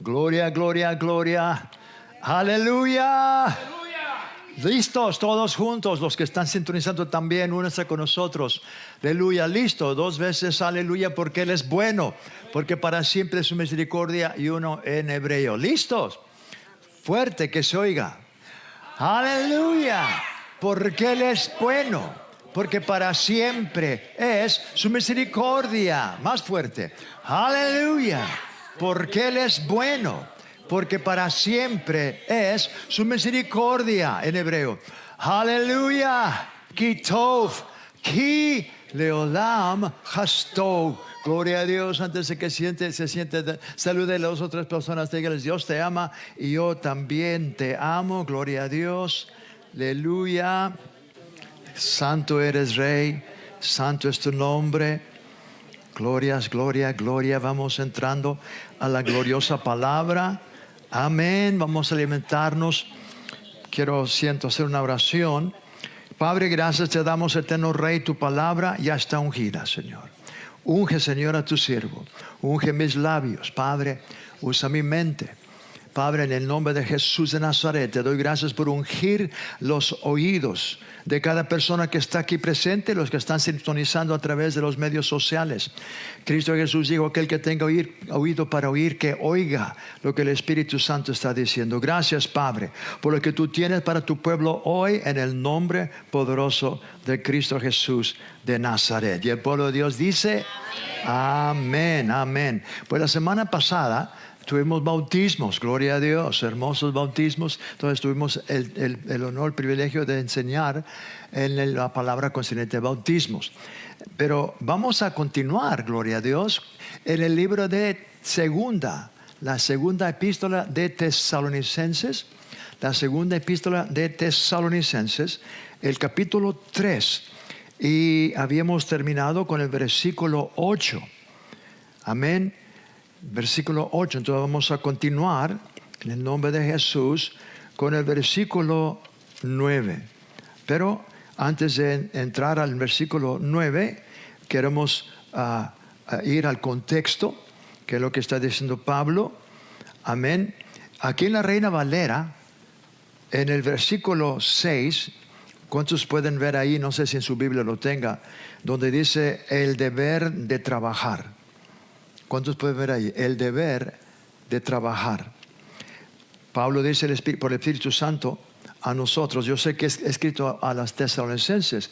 Gloria, gloria, gloria. Aleluya. Listos todos juntos, los que están sintonizando también, únanse con nosotros. Aleluya, listo, 2 veces aleluya, porque Él es bueno, porque para siempre es su misericordia, y uno en hebreo. ¿Listos? Fuerte, que se oiga. Aleluya, porque Él es bueno, porque para siempre es su misericordia. Más fuerte. Aleluya, porque Él es bueno, porque para siempre es su misericordia en hebreo. Aleluya. Ki tov, ki leolam chastov. Gloria a Dios. Antes de que se siente, salude a las otras personas. Dígales: Dios te ama y yo también te amo. Gloria a Dios. Aleluya. Santo eres, Rey. Santo es tu nombre. Glorias, gloria, gloria. Vamos entrando a la gloriosa palabra. Amén. Vamos a alimentarnos. Siento hacer una oración. Padre, gracias te damos, eterno Rey. Tu palabra ya está ungida, Señor. Unge, Señor, a tu siervo. Unge mis labios, Padre. Usa mi mente. Padre, en el nombre de Jesús de Nazaret, te doy gracias por ungir los oídos de cada persona que está aquí presente, los que están sintonizando a través de los medios sociales. Cristo Jesús dijo: aquel que tenga oído para oír, que oiga lo que el Espíritu Santo está diciendo. Gracias, Padre, por lo que tú tienes para tu pueblo hoy, en el nombre poderoso de Cristo Jesús de Nazaret. Y el pueblo de Dios dice: amén, amén. Pues la semana pasada tuvimos bautismos, gloria a Dios, hermosos bautismos. Entonces tuvimos el honor, el privilegio de enseñar en la palabra concerniente a bautismos. Pero vamos a continuar, gloria a Dios, en el libro de la segunda epístola de Tesalonicenses. La segunda epístola de Tesalonicenses, el capítulo 3. Y habíamos terminado con el versículo 8. Amén. Versículo 8, entonces vamos a continuar en el nombre de Jesús con el versículo 9. Pero antes de entrar al versículo 9, queremos ir al contexto, que es lo que está diciendo Pablo. Amén. Aquí en la Reina Valera, en el versículo 6, ¿cuántos pueden ver ahí? No sé si en su Biblia lo tenga, donde dice el deber de trabajar. ¿Cuántos pueden ver ahí? El deber de trabajar. Pablo dice por el Espíritu Santo a nosotros. Yo sé que es escrito a las tesalonicenses,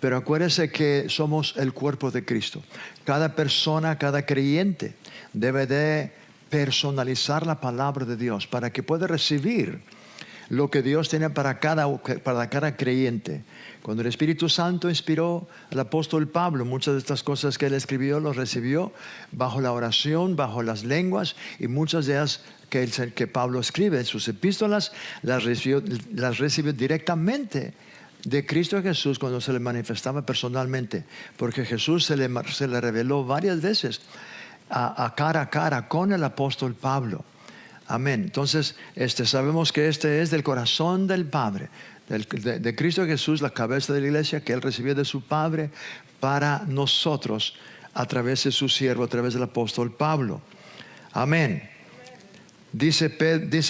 pero acuérdense que somos el cuerpo de Cristo. Cada persona, cada creyente debe de personalizar la palabra de Dios para que pueda recibir lo que Dios tiene para cada creyente. Cuando el Espíritu Santo inspiró al apóstol Pablo, muchas de estas cosas que él escribió, los recibió bajo la oración, bajo las lenguas, y muchas de ellas que Pablo escribe en sus epístolas, las recibió directamente de Cristo Jesús cuando se le manifestaba personalmente, porque Jesús se le reveló varias veces a cara con el apóstol Pablo. Amén. Entonces, sabemos que este es del corazón del Padre, de Cristo Jesús, la cabeza de la iglesia, que Él recibió de su Padre para nosotros a través de su siervo, a través del apóstol Pablo. Amén. Dice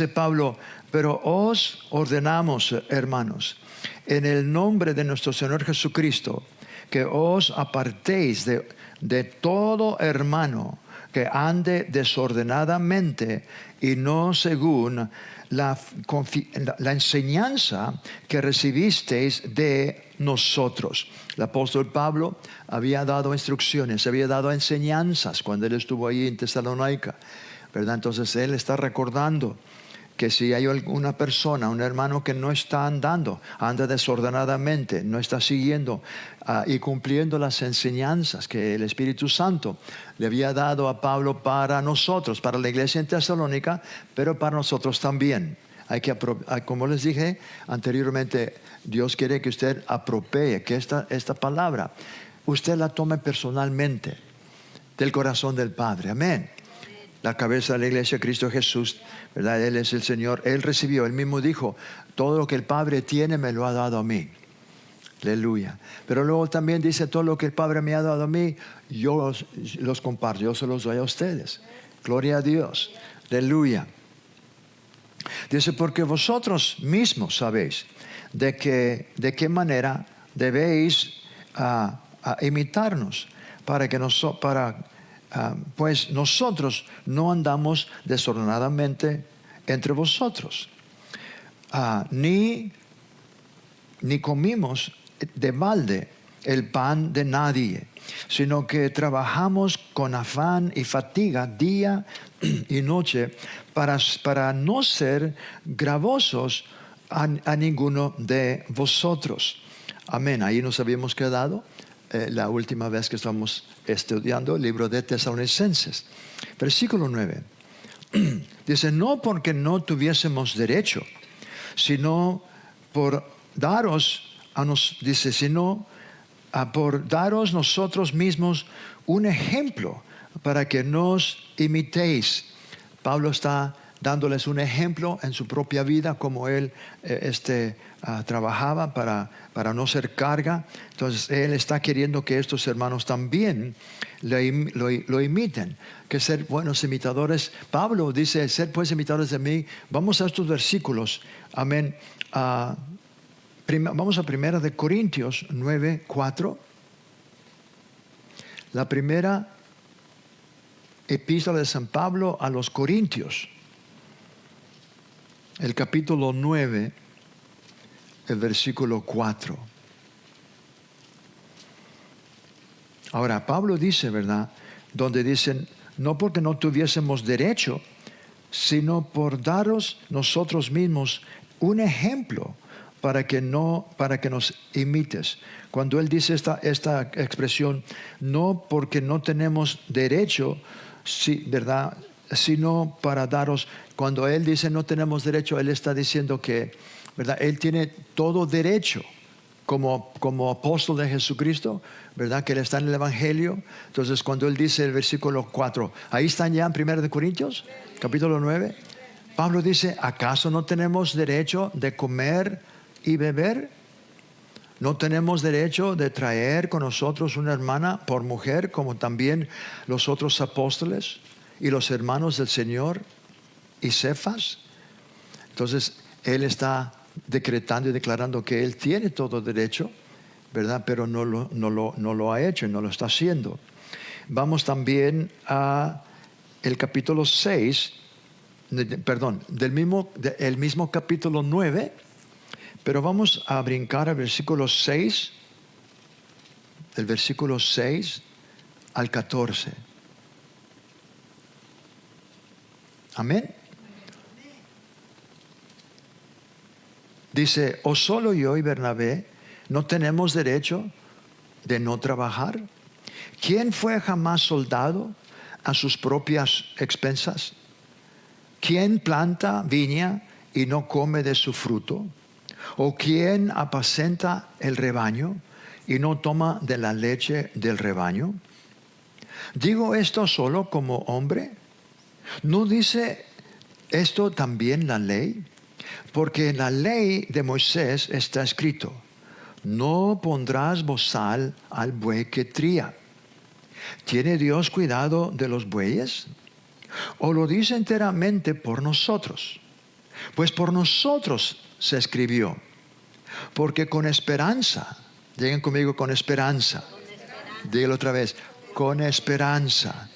Pablo: pero os ordenamos, hermanos, en el nombre de nuestro Señor Jesucristo, que os apartéis de todo hermano que ande desordenadamente y no según la enseñanza que recibisteis de nosotros. El apóstol Pablo había dado instrucciones, había dado enseñanzas cuando él estuvo ahí en Tesalónica, ¿verdad? Entonces él está recordando que si hay una persona, un hermano que no está anda desordenadamente, no está siguiendo y cumpliendo las enseñanzas que el Espíritu Santo le había dado a Pablo para nosotros, para la iglesia en Tesalónica, pero para nosotros también. Como les dije anteriormente, Dios quiere que usted apropie, que esta palabra usted la tome personalmente del corazón del Padre. Amén. La cabeza de la iglesia, Cristo Jesús, ¿verdad? Él es el Señor. Él recibió, Él mismo dijo: todo lo que el Padre tiene me lo ha dado a mí. Aleluya. Pero luego también dice: todo lo que el Padre me ha dado a mí, yo los comparto, yo se los doy a ustedes. Gloria a Dios. Aleluya. Dice, porque vosotros mismos sabéis de qué manera debéis imitarnos, pues nosotros no andamos desordenadamente entre vosotros, ni comimos de balde el pan de nadie, sino que trabajamos con afán y fatiga día y noche para no ser gravosos a ninguno de vosotros. Amén. Ahí nos habíamos quedado la última vez que estamos estudiando el libro de Tesalonicenses. Versículo 9. Dice, no porque no tuviésemos derecho, sino por daros por daros nosotros mismos un ejemplo para que nos imitéis. Pablo está dándoles un ejemplo en su propia vida, como él trabajaba para no ser carga. Entonces él está queriendo que estos hermanos también lo imiten, que ser buenos imitadores. Pablo dice, ser pues imitadores de mí. Vamos a estos versículos. Amén. Vamos a 1 de Corintios 9:4. La primera epístola de San Pablo a los Corintios, el capítulo 9, el versículo 4. Ahora, Pablo dice, ¿verdad? Donde dicen, no porque no tuviésemos derecho, sino por daros nosotros mismos un ejemplo para que nos imites. Cuando él dice esta expresión, no porque no tenemos derecho, sí, ¿verdad?, sino para daros. Cuando él dice no tenemos derecho, él está diciendo que, ¿verdad?, él tiene todo derecho como apóstol de Jesucristo, ¿verdad?, que él está en el Evangelio. Entonces cuando él dice el versículo 4, ahí están ya en 1 de Corintios, capítulo 9, Pablo dice, ¿acaso no tenemos derecho de comer y beber? ¿No tenemos derecho de traer con nosotros una hermana por mujer, como también los otros apóstoles y los hermanos del Señor y Cefas? Entonces él está decretando y declarando que él tiene todo derecho, ¿verdad? Pero no lo ha hecho y no lo está haciendo. Vamos también a el capítulo 6, del mismo capítulo 9, pero vamos a brincar al versículo 6, del versículo 6 al 14. Amén. Dice, ¿o solo yo y Bernabé no tenemos derecho de no trabajar? ¿Quién fue jamás soldado a sus propias expensas? ¿Quién planta viña y no come de su fruto? ¿O quién apacenta el rebaño y no toma de la leche del rebaño? ¿Digo esto solo como hombre? ¿No dice esto también la ley? Porque en la ley de Moisés está escrito, no pondrás bozal al buey que tría. ¿Tiene Dios cuidado de los bueyes? ¿O lo dice enteramente por nosotros? Pues por nosotros se escribió, porque con esperanza, lleguen conmigo, con esperanza. Dígalo otra vez, con esperanza.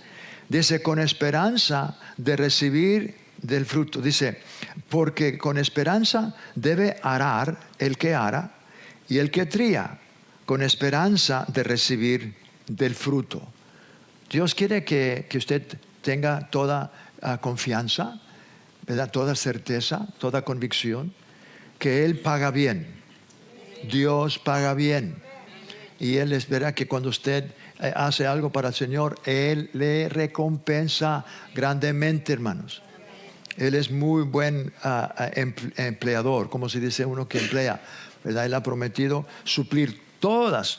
Dice, con esperanza de recibir del fruto. Dice, porque con esperanza debe arar el que ara y el que tría, con esperanza de recibir del fruto. Dios quiere que usted tenga toda confianza, ¿verdad?, toda certeza, toda convicción, que Él paga bien. Dios paga bien. Y Él espera que cuando usted hace algo para el Señor, Él le recompensa grandemente, hermanos. Él es muy buen empleador, como se dice uno que emplea, ¿verdad? Él ha prometido suplir todas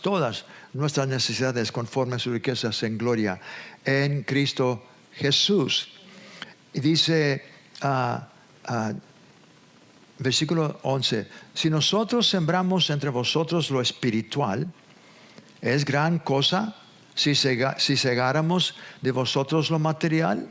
nuestras necesidades conforme a sus riquezas en gloria en Cristo Jesús. Y dice versículo 11, si nosotros sembramos entre vosotros lo espiritual, ¿es gran cosa si segáramos de vosotros lo material?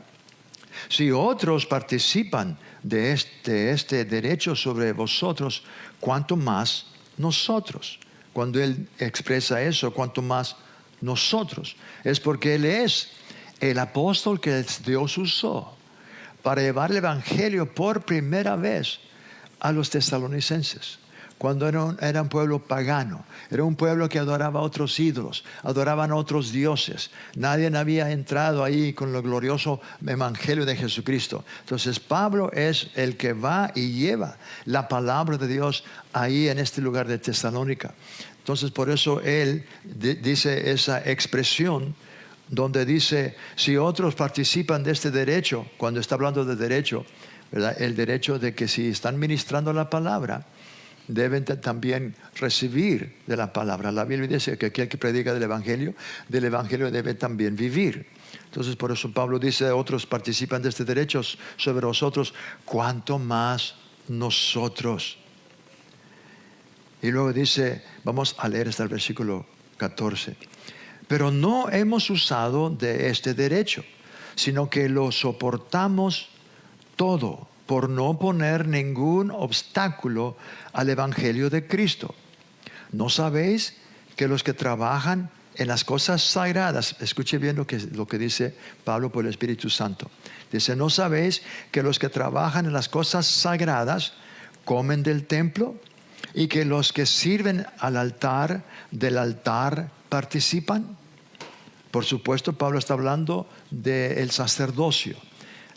Si otros participan de este derecho sobre vosotros, cuanto más nosotros. Cuando Él expresa eso, cuanto más nosotros. Es porque Él es el apóstol que Dios usó para llevar el Evangelio por primera vez a los tesalonicenses. Cuando era un pueblo pagano, era un pueblo que adoraba a otros ídolos, adoraban a otros dioses. Nadie había entrado ahí con el glorioso evangelio de Jesucristo. Entonces Pablo es el que va y lleva la palabra de Dios ahí en este lugar de Tesalónica. Entonces por eso él dice esa expresión donde dice, si otros participan de este derecho, cuando está hablando de derecho, ¿verdad? El derecho de que si están ministrando la palabra, deben también recibir de la palabra. La Biblia dice que aquel que predica del Evangelio debe también vivir. Entonces por eso Pablo dice, otros participan de este derecho sobre vosotros, cuanto más nosotros. Y luego dice, vamos a leer hasta el versículo 14. Pero no hemos usado de este derecho, sino que lo soportamos todo, por no poner ningún obstáculo al Evangelio de Cristo. ¿No sabéis que los que trabajan en las cosas sagradas, escuche bien lo que dice Pablo por el Espíritu Santo, dice, ¿no sabéis que los que trabajan en las cosas sagradas comen del templo y que los que sirven al altar del altar participan? Por supuesto, Pablo está hablando del sacerdocio.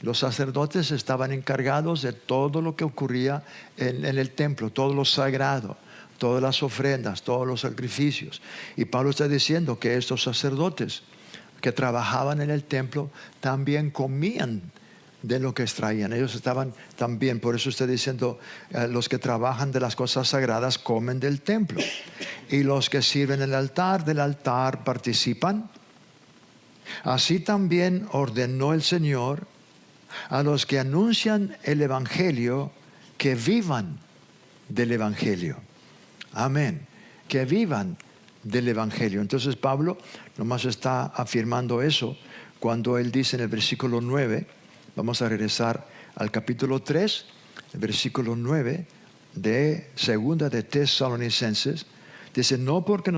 Los sacerdotes estaban encargados de todo lo que ocurría en el templo, todo lo sagrado, todas las ofrendas, todos los sacrificios. Y Pablo está diciendo que estos sacerdotes que trabajaban en el templo también comían de lo que extraían. Ellos estaban también, por eso está diciendo, los que trabajan de las cosas sagradas comen del templo. Y los que sirven en el altar, del altar participan. Así también ordenó el Señor a los que anuncian el Evangelio que vivan del Evangelio. Amén. Que vivan del Evangelio. Entonces Pablo nomás está afirmando eso cuando él dice en el versículo 9, vamos a regresar al capítulo 3, el versículo 9 de segunda de Tesalonicenses, dice, no porque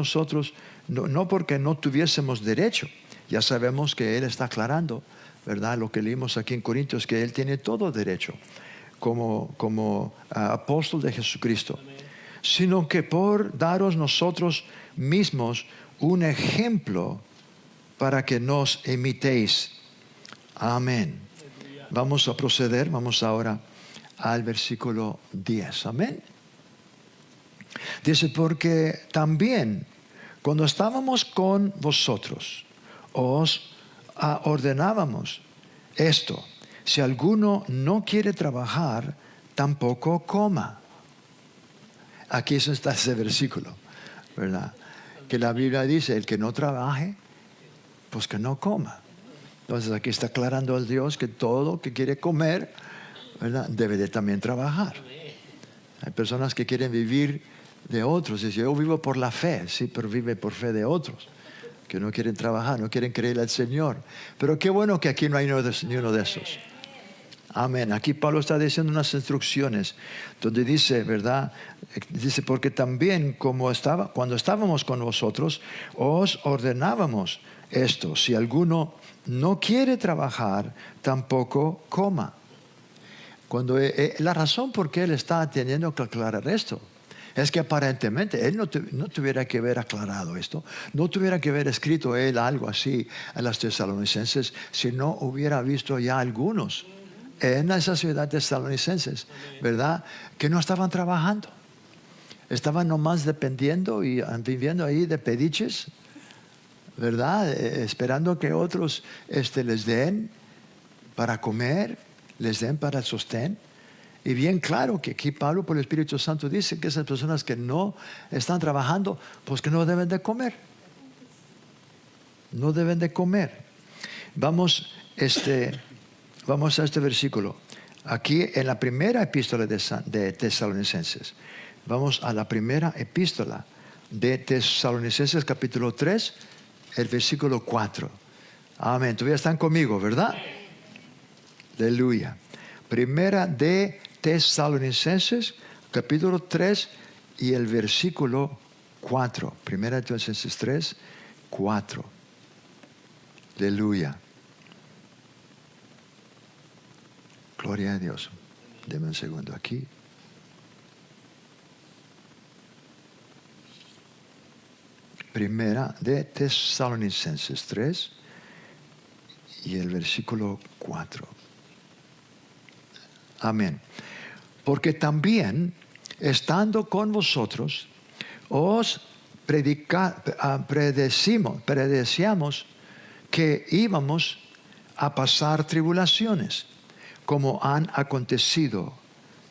no tuviésemos derecho. Ya sabemos que él está aclarando, ¿verdad? Lo que leímos aquí en Corintios, que él tiene todo derecho como apóstol de Jesucristo. Amén. Sino que por daros nosotros mismos un ejemplo para que nos imitéis. Amén. Vamos a proceder, vamos ahora al versículo 10. Amén. Dice, porque también cuando estábamos con vosotros, os ordenábamos esto: si alguno no quiere trabajar, tampoco coma. Aquí está ese versículo, ¿verdad? Que la Biblia dice, el que no trabaje, pues que no coma. Entonces aquí está aclarando el Dios que todo que quiere comer, ¿verdad?, debe de también trabajar. Hay personas que quieren vivir de otros. Dice, yo vivo por la fe, sí, pero vive por fe de otros, que no quieren trabajar, no quieren creer al Señor. Pero qué bueno que aquí no hay ni uno de esos. Amén. Aquí Pablo está diciendo unas instrucciones donde dice, ¿verdad? Dice, porque también cuando estábamos con vosotros, os ordenábamos esto: si alguno no quiere trabajar, tampoco coma. La razón por qué él está teniendo que aclarar esto es que aparentemente él no tuviera que haber aclarado esto, no tuviera que haber escrito él algo así a las tesalonicenses si no hubiera visto ya algunos en esa ciudad tesalonicenses, ¿verdad?, que no estaban trabajando, estaban nomás dependiendo y viviendo ahí de pediches, ¿verdad?, esperando que otros les den para comer, les den para el sostén. Y bien claro que aquí Pablo por el Espíritu Santo dice que esas personas que no están trabajando, pues que no deben de comer. No deben de comer. Vamos a este versículo. Aquí en la primera epístola de Tesalonicenses. Vamos a la primera epístola de Tesalonicenses, capítulo 3, el versículo 4. Amén. Todavía están conmigo, ¿verdad? Aleluya. Primera de Tesalonicenses, capítulo 3 y el versículo 4. Primera de Tesalonicenses 3, 4. Aleluya. Gloria a Dios. Deme un segundo aquí. Primera de Tesalonicenses 3 y el versículo 4. Amén. Porque también, estando con vosotros, os predecíamos que íbamos a pasar tribulaciones, como han acontecido,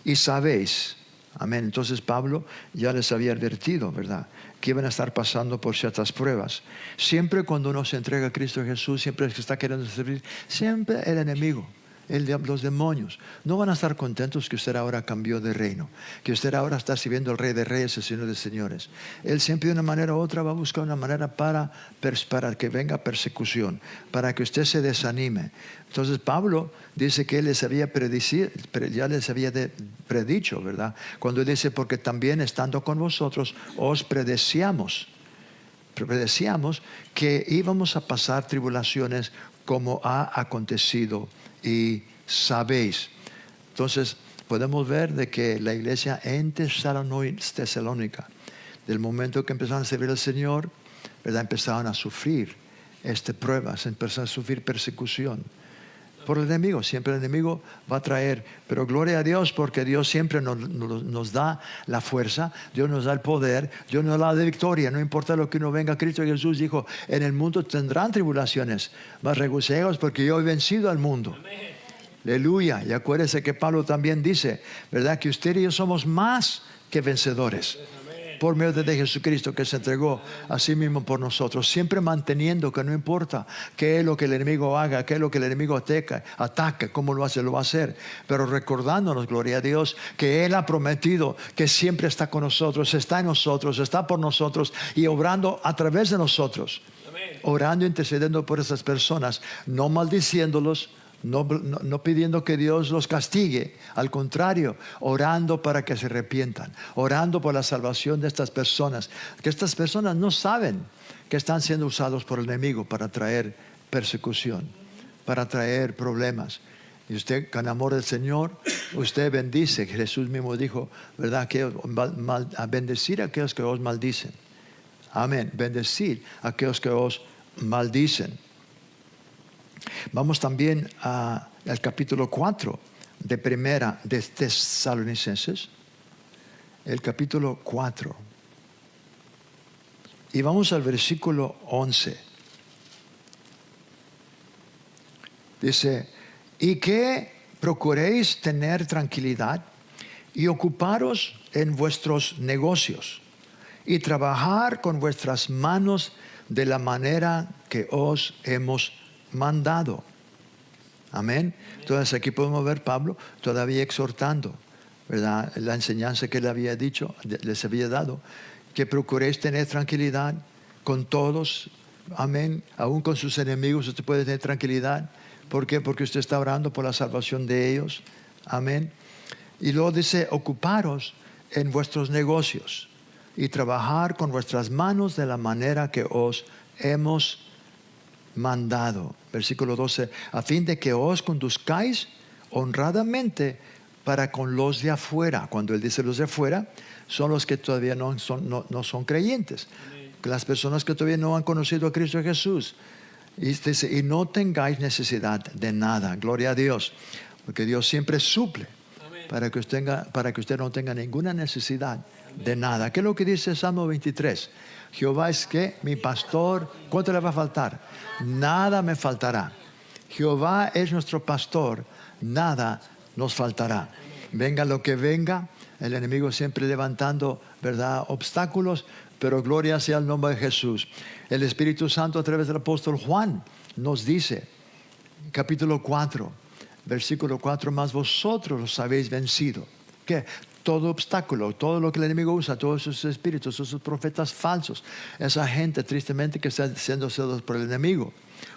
y sabéis. Amén. Entonces Pablo ya les había advertido, ¿verdad?, que iban a estar pasando por ciertas pruebas. Siempre cuando uno se entrega a Cristo Jesús, siempre el que está queriendo servir, siempre el enemigo, los demonios, no van a estar contentos que usted ahora cambió de reino, que usted ahora está sirviendo al Rey de Reyes, el Señor de Señores. Él siempre de una manera u otra va a buscar una manera para que venga persecución, para que usted se desanime. Entonces Pablo dice que él ya les había predicho, ¿verdad? Cuando él dice, porque también estando con vosotros os predecíamos que íbamos a pasar tribulaciones, como ha acontecido y sabéis. Entonces podemos ver de que la iglesia en Tesalónica, del momento que empezaron a servir al Señor, ¿verdad?, empezaron a sufrir pruebas, empezaron a sufrir persecución por el enemigo. Siempre el enemigo va a traer, pero gloria a Dios, porque Dios siempre nos da la fuerza, Dios nos da el poder, Dios nos da la victoria. No importa lo que uno venga. Cristo Jesús dijo, en el mundo tendrán tribulaciones, mas regocijaos porque yo he vencido al mundo. Amén. Aleluya. Y acuérdese que Pablo también dice, ¿verdad?, que usted y yo somos más que vencedores por medio de Jesucristo, que se entregó a sí mismo por nosotros, siempre manteniendo que no importa qué es lo que el enemigo haga, qué es lo que el enemigo ataque, cómo lo hace, lo va a hacer, pero recordándonos, gloria a Dios, que Él ha prometido que siempre está con nosotros, está en nosotros, está por nosotros y obrando a través de nosotros. Amén. Orando, intercediendo por esas personas, no maldiciéndolos, no pidiendo que Dios los castigue, al contrario, orando para que se arrepientan, orando por la salvación de estas personas, que estas personas no saben que están siendo usados por el enemigo para traer persecución, para traer problemas. Y usted, con amor del Señor, usted bendice. Jesús mismo dijo, ¿verdad?, que a bendecir a aquellos que os maldicen. Amén. Bendecir a aquellos que os maldicen. Vamos también al capítulo 4 de Primera de Tesalonicenses, el capítulo 4. Y vamos al versículo 11. Dice, y que procuréis tener tranquilidad y ocuparos en vuestros negocios y trabajar con vuestras manos de la manera que os hemos mandado. Amén. Entonces aquí podemos ver Pablo todavía exhortando, ¿verdad?, la enseñanza que le había dicho, les había dado, que procuréis tener tranquilidad con todos. Amén. Aún con sus enemigos usted puede tener tranquilidad. ¿Por qué? Porque usted está orando por la salvación de ellos. Amén. Y luego dice, ocuparos en vuestros negocios y trabajar con vuestras manos de la manera que os hemos mandado. Versículo 12, a fin de que os conduzcáis honradamente para con los de afuera. Cuando él dice los de afuera, son los que todavía no son creyentes. Amén. Las personas que todavía no han conocido a Cristo Jesús. Y dice, y no tengáis necesidad de nada. Gloria a Dios, porque Dios siempre suple. Amén. Para que usted no tenga ninguna necesidad. Amén. De nada. ¿Qué es lo que dice Salmo 23? Jehová es que mi pastor. ¿Cuánto le va a faltar? Nada me faltará. Jehová es nuestro pastor, nada nos faltará. Venga lo que venga, el enemigo siempre levantando, ¿verdad?, obstáculos, pero gloria sea el nombre de Jesús. El Espíritu Santo a través del apóstol Juan nos dice, capítulo 4, versículo 4, mas vosotros los habéis vencido. ¿Qué? todo obstáculo, todo lo que el enemigo usa, todos esos espíritus, esos profetas falsos, esa gente tristemente que está siendo seducidos por el enemigo.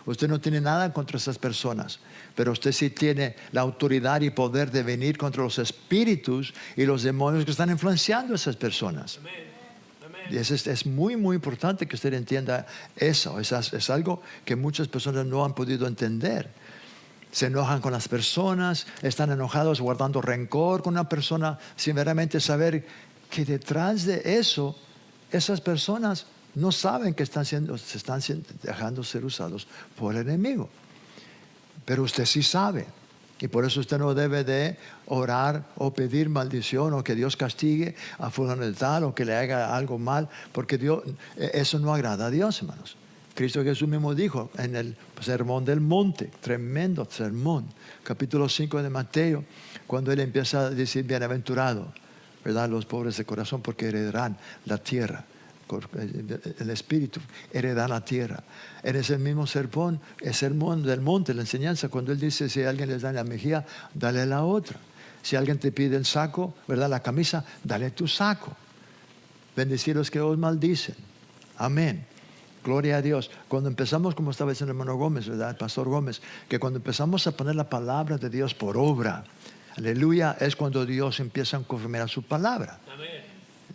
Usted no tiene nada contra esas personas, pero usted sí tiene la autoridad y poder de venir contra los espíritus y los demonios que están influenciando a esas personas. Y es muy, muy importante que usted entienda eso. Es algo que muchas personas no han podido entender. Se enojan con las personas, están enojados guardando rencor con una persona sin verdaderamente saber que detrás de eso, esas personas no saben que se están dejando ser usados por el enemigo. Pero usted sí sabe. Y por eso usted no debe de orar o pedir maldición o que Dios castigue a fulano de tal o que le haga algo mal, porque eso no agrada a Dios, hermanos. Cristo Jesús mismo dijo en el sermón del monte, tremendo sermón, capítulo 5 de Mateo, cuando él empieza a decir bienaventurados, ¿verdad? Los pobres de corazón, porque heredarán la tierra. El espíritu hereda la tierra. En ese mismo sermón, el sermón del monte, la enseñanza, cuando él dice: si alguien les da la mejilla, dale la otra. Si alguien te pide el saco, ¿verdad?, la camisa, dale tu saco. Bendecir los que os maldicen. Amén. Gloria a Dios. Cuando empezamos, como estaba diciendo el hermano Gómez, ¿verdad?, el pastor Gómez, que cuando empezamos a poner la palabra de Dios por obra, aleluya, es cuando Dios empieza a confirmar su palabra. Amén.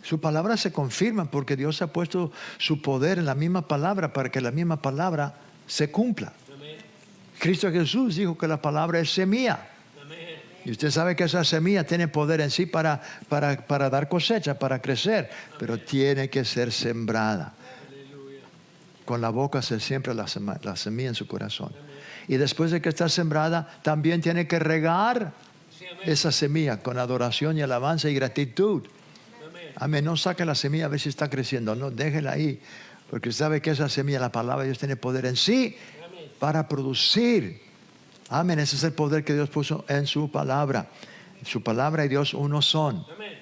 Su palabra se confirma porque Dios ha puesto su poder en la misma palabra para que la misma palabra se cumpla. Amén. Cristo Jesús dijo que la palabra es semilla. Amén. Y usted sabe que esa semilla tiene poder en sí para dar cosecha, para crecer. Amén. Pero tiene que ser sembrada. Aleluya. Con la boca se siembra la semilla en su corazón. Amén. Y después de que está sembrada, también tiene que regar esa semilla con adoración y alabanza y gratitud. Amén. No saque la semilla a ver si está creciendo. No, déjela ahí. Porque sabe que esa semilla, la palabra de Dios, tiene poder en sí. Amén. Para producir. Amén. Ese es el poder que Dios puso en su palabra. Su palabra y Dios uno son. Amén.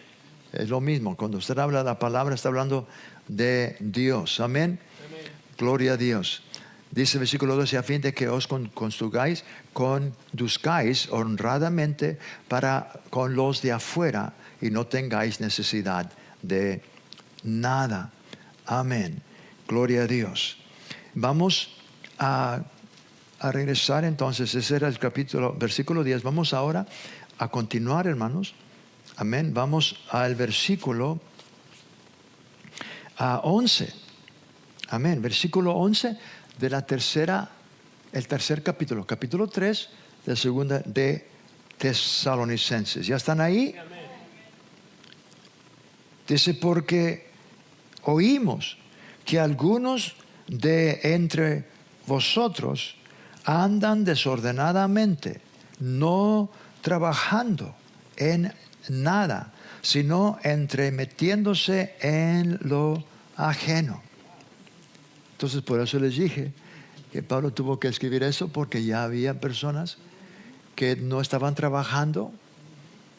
Es lo mismo. Cuando usted habla de la palabra, está hablando de Dios. Amén. Amén. Gloria a Dios. Dice el versículo 12: a fin de que os conduzcáis honradamente con los de afuera y no tengáis necesidad de nada. Amén. Gloria a Dios. Vamos a regresar entonces. Ese era el versículo 10. Vamos ahora a continuar, hermanos. Amén. Vamos al versículo 11. Amén. Versículo 11 de el tercer capítulo. Capítulo 3 de segunda de Tesalonicenses. ¿Ya están ahí? Dice: porque oímos que algunos de entre vosotros andan desordenadamente, no trabajando en nada, sino entremetiéndose en lo ajeno. Entonces, por eso les dije que Pablo tuvo que escribir eso, porque ya había personas que no estaban trabajando.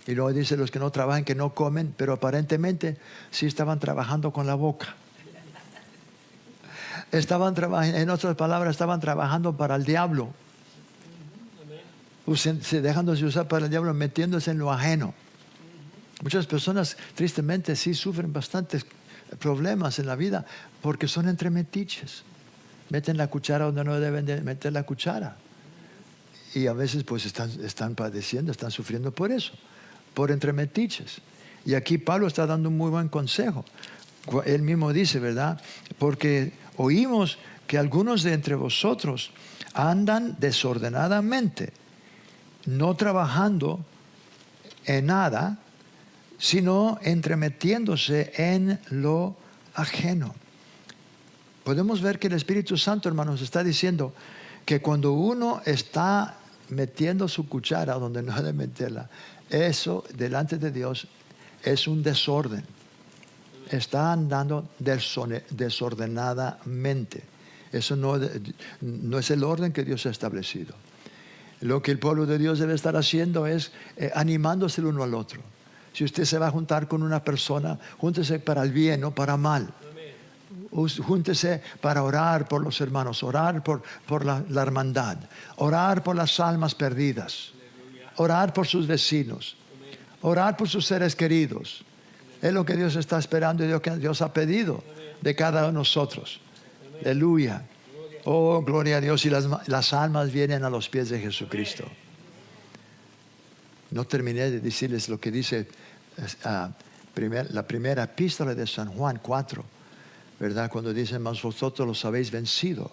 Y luego dice: los que no trabajan, que no comen, pero aparentemente sí estaban trabajando con la boca. Estaban trabajando, en otras palabras, estaban trabajando para el diablo. Dejándose usar para el diablo, metiéndose en lo ajeno. Muchas personas, tristemente, sí sufren bastantes problemas en la vida porque son entremetiches. Meten la cuchara donde no deben de meter la cuchara. Y a veces pues están padeciendo, están sufriendo por eso. Por entremetiches. Y aquí Pablo está dando un muy buen consejo. Él mismo dice, ¿verdad? Porque oímos que algunos de entre vosotros andan desordenadamente, no trabajando en nada, sino entremetiéndose en lo ajeno. Podemos ver que el Espíritu Santo, hermanos, está diciendo que cuando uno está metiendo su cuchara donde no debe meterla, eso delante de Dios es un desorden. Está andando desordenadamente. Eso no es el orden que Dios ha establecido. Lo que el pueblo de Dios debe estar haciendo es animándose el uno al otro. Si usted se va a juntar con una persona, júntese para el bien, no para mal. Júntese para orar por los hermanos, orar por la hermandad, orar por las almas perdidas, orar por sus vecinos, Orar por sus seres queridos. Es lo que Dios está esperando y lo que Dios ha pedido de cada uno de nosotros. Aleluya. Oh, gloria a Dios. Y las almas vienen a los pies de Jesucristo. No terminé de decirles lo que dice la primera epístola de San Juan 4, ¿verdad? Cuando dice, mas vosotros los habéis vencido.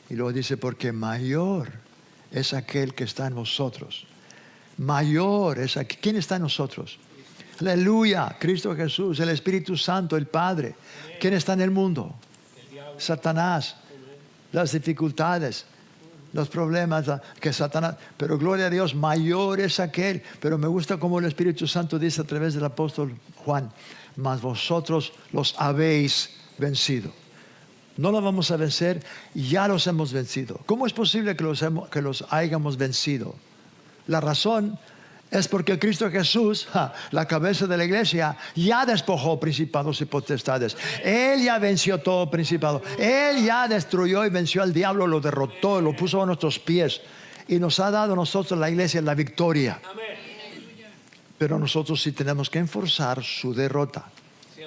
Y luego dice, porque mayor es aquel que está en vosotros. Mayor es aquel. ¿Quién está en nosotros? Aleluya, Cristo Jesús, el Espíritu Santo, el Padre. ¿Quién está en el mundo? Satanás. Las dificultades, los problemas que Satanás, pero gloria a Dios, mayor es aquel. Pero me gusta como el Espíritu Santo dice a través del apóstol Juan, mas vosotros los habéis vencido. No los vamos a vencer, ya los hemos vencido. ¿Cómo es posible que los hayamos vencido? La razón es porque Cristo Jesús, la cabeza de la iglesia, ya despojó principados y potestades. Él ya venció todo principado. Él ya destruyó y venció al diablo, lo derrotó, lo puso a nuestros pies. Y nos ha dado a nosotros, la iglesia, la victoria. Pero nosotros sí tenemos que enforzar su derrota.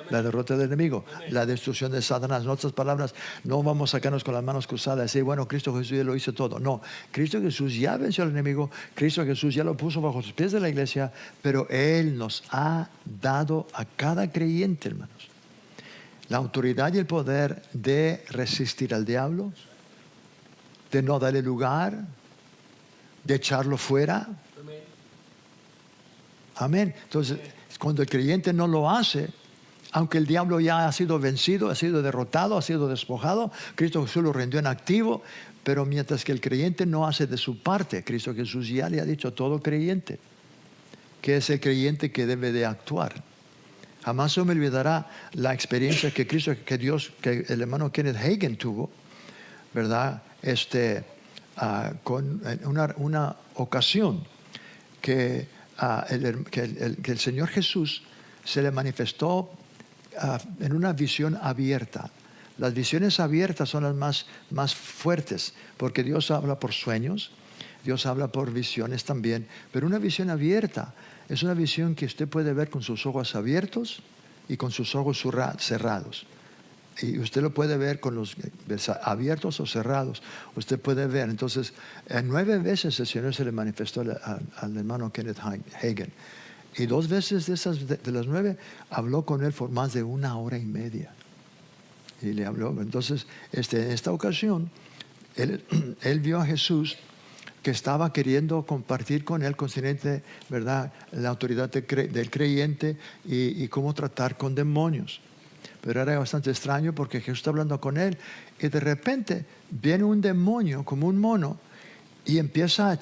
La derrota del enemigo, la destrucción de Satanás. En otras palabras, no vamos a sacarnos con las manos cruzadas y decir, bueno, Cristo Jesús ya lo hizo todo. No, Cristo Jesús ya venció al enemigo, Cristo Jesús ya lo puso bajo los pies de la iglesia, pero Él nos ha dado a cada creyente, hermanos, la autoridad y el poder de resistir al diablo, de no darle lugar, de echarlo fuera. Amén. Entonces, cuando el creyente no lo hace, aunque el diablo ya ha sido vencido, ha sido derrotado, ha sido despojado, Cristo Jesús lo rendió en activo, pero mientras que el creyente no hace de su parte, Cristo Jesús ya le ha dicho a todo creyente que es el creyente que debe de actuar. Jamás se me olvidará la experiencia que el hermano Kenneth Hagin tuvo, ¿verdad? Con una ocasión que el Señor Jesús se le manifestó en una visión abierta. Las visiones abiertas son las más fuertes, porque Dios habla por sueños, Dios habla por visiones también, pero una visión abierta es una visión que usted puede ver con sus ojos abiertos y con sus ojos cerrados. Y usted lo puede ver con los abiertos o cerrados. Usted puede ver. Entonces, 9 veces el Señor se le manifestó al hermano Kenneth Hagin. Y 2 veces de las 9 habló con él por más de 1 hora y media. Y le habló. Entonces, en esta ocasión, él vio a Jesús que estaba queriendo compartir con él consciente, ¿verdad?, la autoridad del creyente y cómo tratar con demonios. Pero era bastante extraño porque Jesús está hablando con él y de repente viene un demonio como un mono y empieza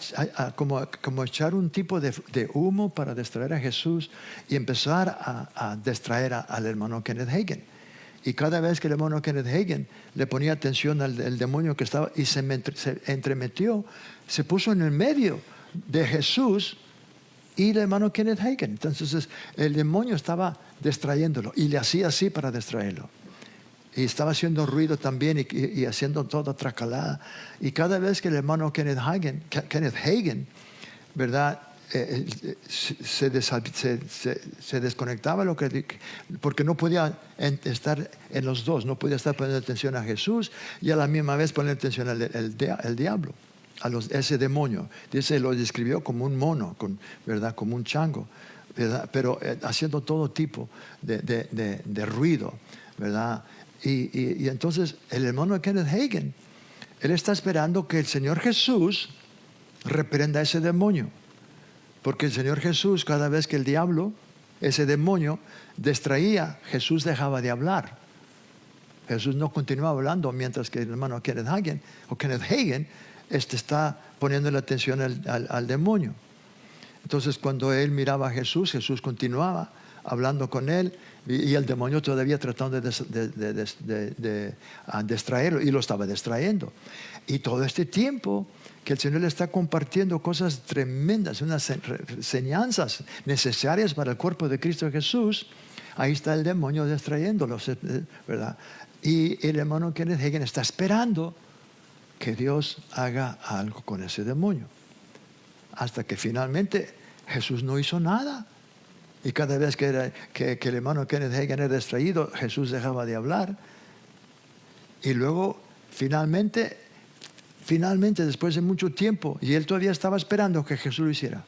como echar un tipo de humo para distraer a Jesús y empezar a distraer al hermano Kenneth Hagin. Y cada vez que el hermano Kenneth Hagin le ponía atención al demonio que estaba y se entremetió, se puso en el medio de Jesús y el hermano Kenneth Hagin. Entonces el demonio estaba distrayéndolo y le hacía así para distraerlo. Y estaba haciendo ruido también y haciendo toda tracalada. Y cada vez que el hermano Kenneth Hagin, ¿verdad?, se desconectaba porque no podía estar en los dos, no podía estar poniendo atención a Jesús y a la misma vez poner atención al diablo, ese demonio. Dice, lo describió como un mono, ¿verdad?, como un chango, ¿verdad?, pero haciendo todo tipo de ruido, ¿verdad? Y entonces el hermano Kenneth Hagin, él está esperando que el Señor Jesús reprenda a ese demonio. Porque el Señor Jesús, cada vez que el diablo, ese demonio, distraía, Jesús dejaba de hablar. Jesús no continuaba hablando mientras que el hermano Kenneth Hagin está poniendo la atención al demonio. Entonces cuando él miraba a Jesús, Jesús continuaba hablando con él y el demonio todavía tratando de distraerlo y lo estaba distrayendo. Y todo este tiempo que el Señor le está compartiendo cosas tremendas, unas enseñanzas necesarias para el cuerpo de Cristo Jesús, ahí está el demonio distrayéndolo, ¿verdad? Y el hermano Kenneth Hagin está esperando que Dios haga algo con ese demonio. Hasta que finalmente Jesús no hizo nada. Y cada vez que el hermano Kenneth Hagin era distraído, Jesús dejaba de hablar. Y luego, finalmente, después de mucho tiempo, y él todavía estaba esperando que Jesús lo hiciera.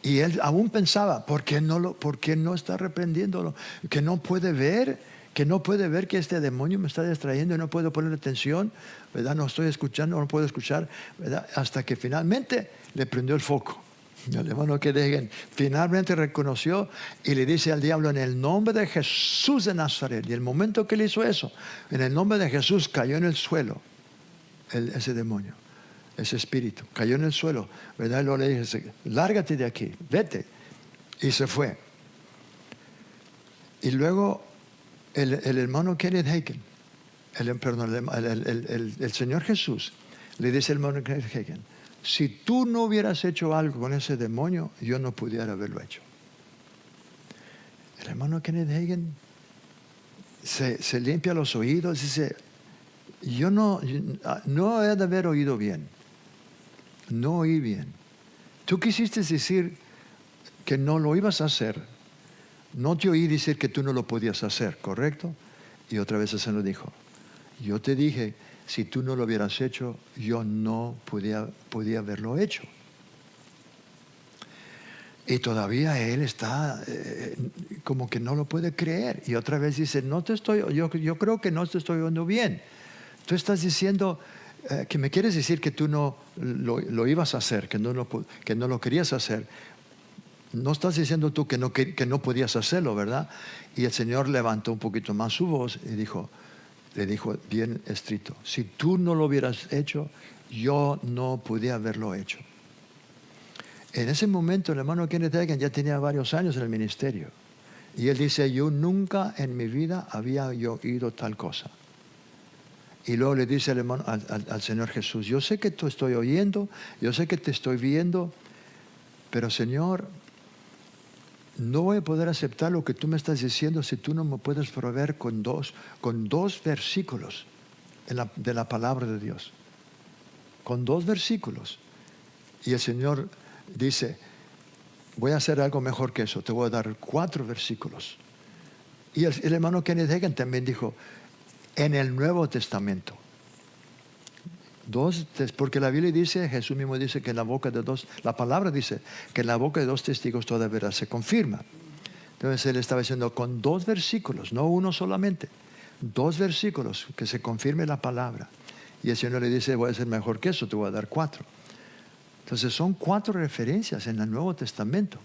Y él aún pensaba, ¿por qué no está reprendiéndolo? Que no puede ver que este demonio me está distrayendo y no puedo poner atención, ¿verdad? No estoy escuchando, no puedo escuchar, ¿verdad? Hasta que finalmente le prendió el foco. El hermano que dejen finalmente reconoció y le dice al diablo, en el nombre de Jesús de Nazaret. Y el momento que él hizo eso, en el nombre de Jesús cayó en el suelo ese demonio. Ese espíritu cayó en el suelo, ¿verdad? Y luego le dije, lárgate de aquí, vete. Y se fue. Y luego el hermano Kenneth Hagin, el Señor Jesús, le dice al hermano Kenneth Hagin, si tú no hubieras hecho algo con ese demonio, yo no pudiera haberlo hecho. El hermano Kenneth Hagin se limpia los oídos y dice, yo no he de haber oído bien. No oí bien. Tú quisiste decir que no lo ibas a hacer. No te oí decir que tú no lo podías hacer, ¿correcto? Y otra vez se lo dijo. Yo te dije, si tú no lo hubieras hecho, yo no podía haberlo hecho. Y todavía él está como que no lo puede creer. Y otra vez dice, yo creo que no te estoy oyendo bien. Tú estás diciendo que me quieres decir que tú no lo ibas a hacer, que no lo querías hacer. No estás diciendo tú que no podías hacerlo, ¿verdad? Y el Señor levantó un poquito más su voz y le dijo bien estricto, si tú no lo hubieras hecho, yo no podía haberlo hecho. En ese momento el hermano Kenneth Hagin ya tenía varios años en el ministerio. Y él dice, yo nunca en mi vida había oído tal cosa. Y luego le dice al Señor Jesús, yo sé que te estoy oyendo, yo sé que te estoy viendo, pero Señor, no voy a poder aceptar lo que tú me estás diciendo si tú no me puedes proveer con dos versículos de la palabra de Dios. Con 2 versículos. Y el Señor dice, voy a hacer algo mejor que eso, te voy a dar 4 versículos. Y el hermano Kenneth Hagin también dijo, en el Nuevo Testamento. 2, porque la Biblia dice, Jesús mismo dice que en la boca de 2, la palabra dice que en la boca de 2 testigos toda verdad se confirma. Entonces él estaba diciendo con 2 versículos, no uno solamente, 2 versículos que se confirme la palabra. Y el Señor le dice, voy a ser mejor que eso, te voy a dar 4. Entonces son 4 referencias en el Nuevo Testamento.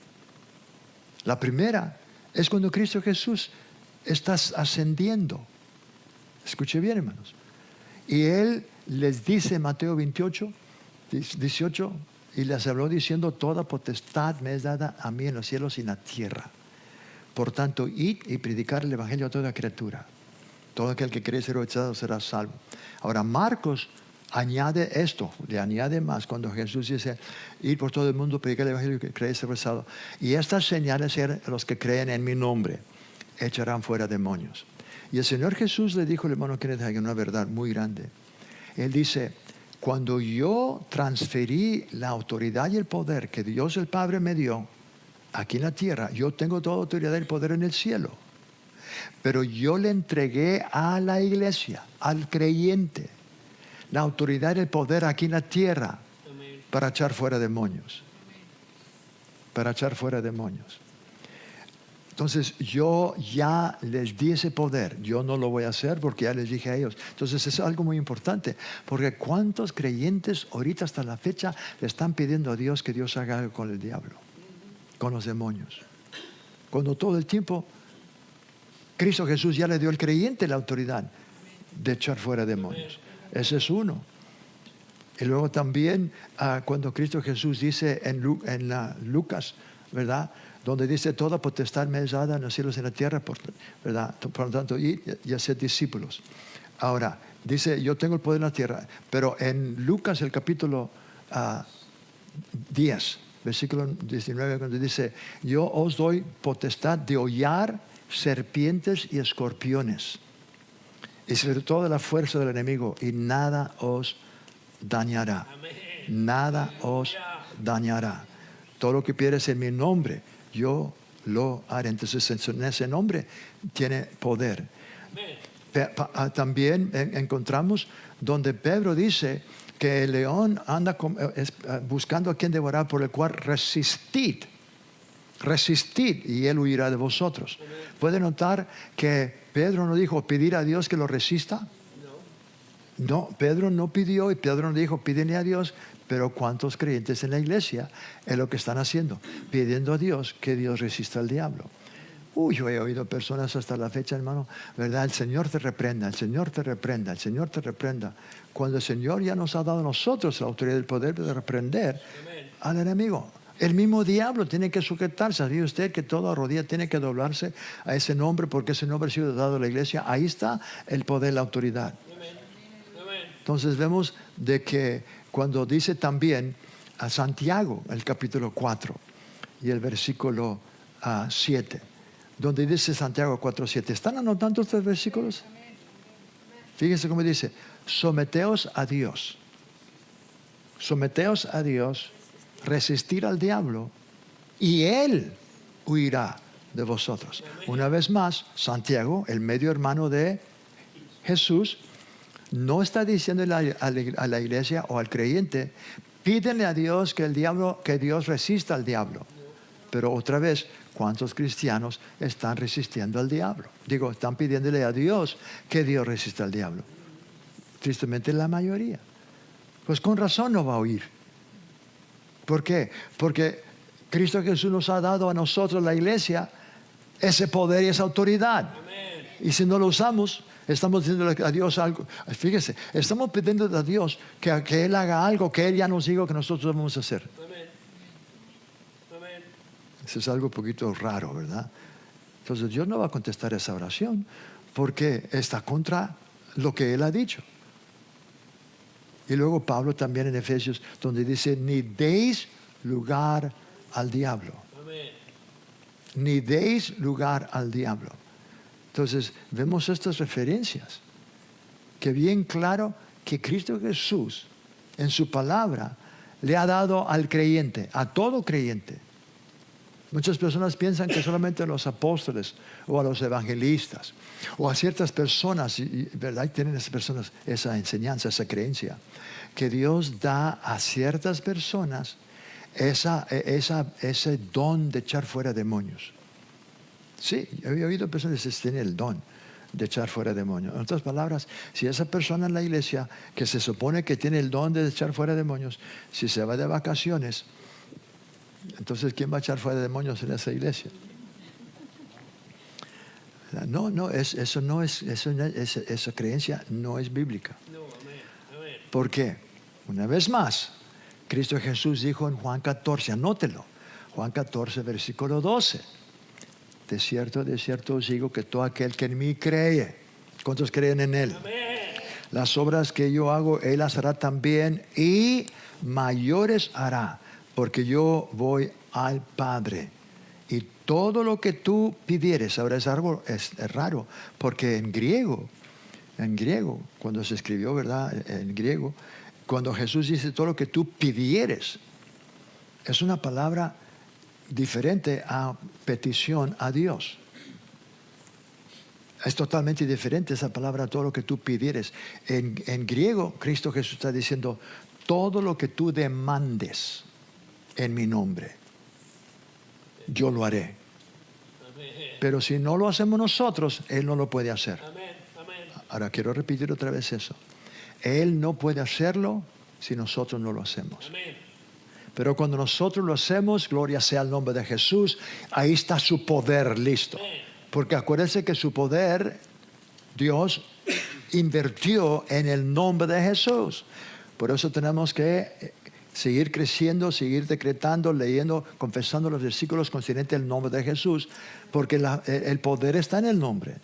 La primera es cuando Cristo Jesús está ascendiendo. Escuche bien, hermanos. Y Él les dice en Mateo 28, 18, y les habló diciendo, toda potestad me es dada a mí en los cielos y en la tierra. Por tanto, id y predicar el evangelio a toda criatura. Todo aquel que cree ser bautizado será salvo. Ahora, Marcos añade esto, le añade más cuando Jesús dice, ir por todo el mundo, predicar el evangelio que cree ser bautizado. Y estas señales serán los que creen en mi nombre, echarán fuera demonios. Y el Señor Jesús le dijo al hermano Kenneth Hagin una verdad muy grande. Él dice, cuando yo transferí la autoridad y el poder que Dios el Padre me dio aquí en la tierra, yo tengo toda autoridad y el poder en el cielo. Pero yo le entregué a la iglesia, al creyente, la autoridad y el poder aquí en la tierra para echar fuera demonios. Para echar fuera demonios. Entonces yo ya les di ese poder, yo no lo voy a hacer porque ya les dije a ellos. Entonces es algo muy importante, porque ¿cuántos creyentes ahorita hasta la fecha le están pidiendo a Dios que Dios haga algo con el diablo, con los demonios? Cuando todo el tiempo Cristo Jesús ya le dio al creyente la autoridad de echar fuera demonios. Ese es uno. Y luego también cuando Cristo Jesús dice en Lucas, ¿verdad?, donde dice, toda potestad me es dada en los cielos y en la tierra, ¿verdad? Por lo tanto, y hacer discípulos. Ahora, dice, yo tengo el poder en la tierra, pero en Lucas, el capítulo 10, versículo 19, cuando dice, yo os doy potestad de hollar serpientes y escorpiones, y sobre todo la fuerza del enemigo, y nada os dañará. Nada os dañará. Todo lo que pidieres en mi nombre, yo lo haré. Entonces en ese nombre tiene poder. También encontramos donde Pedro dice que el león anda buscando a quien devorar, por el cual resistid y él huirá de vosotros. ¿Puede notar que Pedro no dijo pedir a Dios que lo resista? No, Pedro no pidió y Pedro no dijo pídele a Dios, pero ¿cuántos creyentes en la iglesia es lo que están haciendo? Pidiendo a Dios que Dios resista al diablo. Yo he oído personas hasta la fecha, hermano, ¿verdad? El Señor te reprenda, el Señor te reprenda, el Señor te reprenda. Cuando el Señor ya nos ha dado a nosotros la autoridad y el poder de reprender al enemigo. El mismo diablo tiene que sujetarse. ¿Sabía usted que toda rodilla tiene que doblarse a ese nombre porque ese nombre ha sido dado a la iglesia? Ahí está el poder, la autoridad. Entonces vemos de que cuando dice también a Santiago, el capítulo 4 y el versículo 7, donde dice Santiago 4:7. ¿Están anotando estos versículos? Fíjense cómo dice: someteos a Dios. Someteos a Dios, resistir al diablo y él huirá de vosotros. Una vez más, Santiago, el medio hermano de Jesús, no está diciendo a la iglesia o al creyente, pídenle a Dios que Dios resista al diablo. Pero otra vez, ¿cuántos cristianos están resistiendo al diablo? Están pidiéndole a Dios que Dios resista al diablo. Tristemente la mayoría. Pues con razón no va a oír. ¿Por qué? Porque Cristo Jesús nos ha dado a nosotros, la iglesia, ese poder y esa autoridad. Amén. Y si no lo usamos, estamos diciendo a Dios algo. Fíjese, estamos pidiendo a Dios que Él haga algo que Él ya nos diga que nosotros vamos a hacer. Amén. Amén. Eso es algo un poquito raro, ¿verdad? Entonces Dios no va a contestar esa oración porque está contra lo que Él ha dicho. Y luego Pablo también en Efesios, donde dice, ni deis lugar al diablo. Amén. Ni deis lugar al diablo. Entonces vemos estas referencias, que bien claro que Cristo Jesús en su palabra le ha dado al creyente, a todo creyente. Muchas personas piensan que solamente a los apóstoles o a los evangelistas o a ciertas personas, ¿verdad? Y tienen esas personas esa enseñanza, esa creencia, que Dios da a ciertas personas ese don de echar fuera demonios. Sí, yo he oído personas que tienen el don de echar fuera demonios. En otras palabras, si esa persona en la iglesia que se supone que tiene el don de echar fuera demonios, si se va de vacaciones, entonces ¿quién va a echar fuera demonios en esa iglesia? Esa creencia no es bíblica. ¿Por qué? Una vez más, Cristo Jesús dijo en Juan 14, anótelo, Juan 14, versículo 12. De cierto os digo que todo aquel que en mí cree, ¿cuántos creen en Él? Amén. Las obras que yo hago, Él las hará también y mayores hará, porque yo voy al Padre. Y todo lo que tú pidieres, ahora es raro, porque en griego, cuando se escribió, ¿verdad? En griego, cuando Jesús dice todo lo que tú pidieres, es una palabra diferente a petición a Dios. Es totalmente diferente esa palabra, todo lo que tú pidieres. En griego, Cristo Jesús está diciendo, todo lo que tú demandes en mi nombre, yo lo haré. Pero si no lo hacemos nosotros, Él no lo puede hacer. Ahora quiero repetir otra vez eso. Él no puede hacerlo si nosotros no lo hacemos. Pero cuando nosotros lo hacemos, gloria sea el nombre de Jesús, ahí está su poder listo. Porque acuérdense que su poder, Dios invirtió en el nombre de Jesús. Por eso tenemos que seguir creciendo, seguir decretando, leyendo, confesando los versículos concernientes al nombre de Jesús, porque el poder está en el nombre.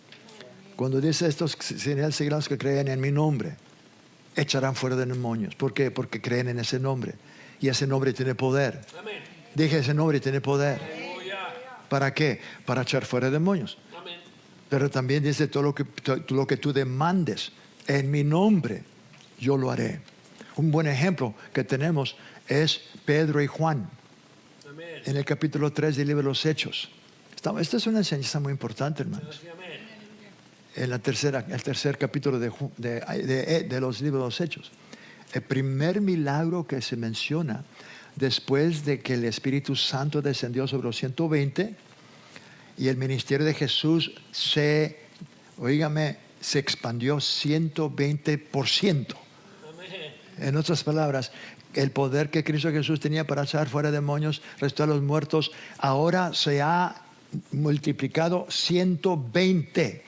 Cuando dice estos seguirán los que creen en mi nombre, echarán fuera de demonios. ¿Por qué? Porque creen en ese nombre. Y ese nombre tiene poder. Amén. Dije, ese nombre tiene poder. Aleluya. ¿Para qué? Para echar fuera demonios. Amén. Pero también dice todo lo que tú demandes en mi nombre, yo lo haré. Un buen ejemplo que tenemos es Pedro y Juan. Amén. En el capítulo 3 del libro de los Hechos. Esta es una enseñanza muy importante, hermanos. En el tercer capítulo de los libros de los Hechos. El primer milagro que se menciona después de que el Espíritu Santo descendió sobre los 120 y el ministerio de Jesús se expandió 120%. En otras palabras, el poder que Cristo Jesús tenía para echar fuera demonios, resucitar a los muertos, ahora se ha multiplicado 120.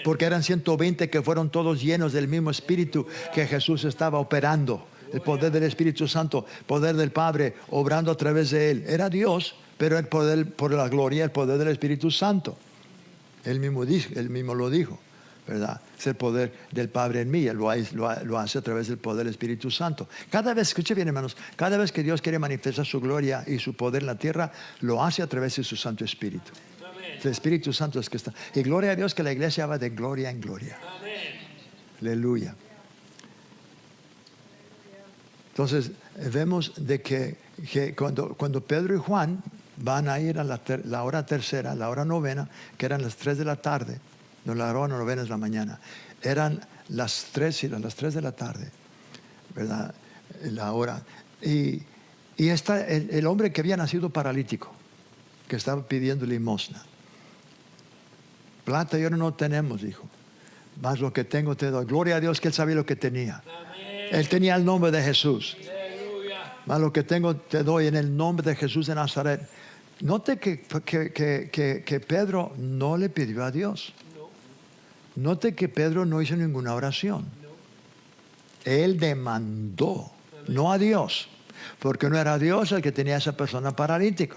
Porque eran 120 que fueron todos llenos del mismo Espíritu que Jesús estaba operando. El poder del Espíritu Santo, poder del Padre, obrando a través de Él. Era Dios, pero el poder, por la gloria, el poder del Espíritu Santo. Él mismo lo dijo, ¿verdad? Es el poder del Padre en mí. Él lo hace a través del poder del Espíritu Santo. Cada vez, escuche bien, hermanos, cada vez que Dios quiere manifestar su gloria y su poder en la tierra, lo hace a través de su Santo Espíritu. El Espíritu Santo es que está. Y gloria a Dios que la iglesia va de gloria en gloria. Aleluya. Entonces, vemos de que cuando Pedro y Juan van a ir a la hora tercera, la hora novena, que eran las 3 de la tarde, no, la hora novena es la mañana, eran las 3 de la tarde, ¿verdad? La hora. Y está el hombre que había nacido paralítico, que estaba pidiendo limosna. Plata y oro no tenemos, dijo, mas lo que tengo te doy. Gloria a Dios que él sabía lo que tenía. Él tenía el nombre de Jesús. Mas lo que tengo te doy en el nombre de Jesús de Nazaret. Note que Pedro no le pidió a Dios. Note que Pedro no hizo ninguna oración. Él demandó, no a Dios, porque no era Dios el que tenía a esa persona paralítica.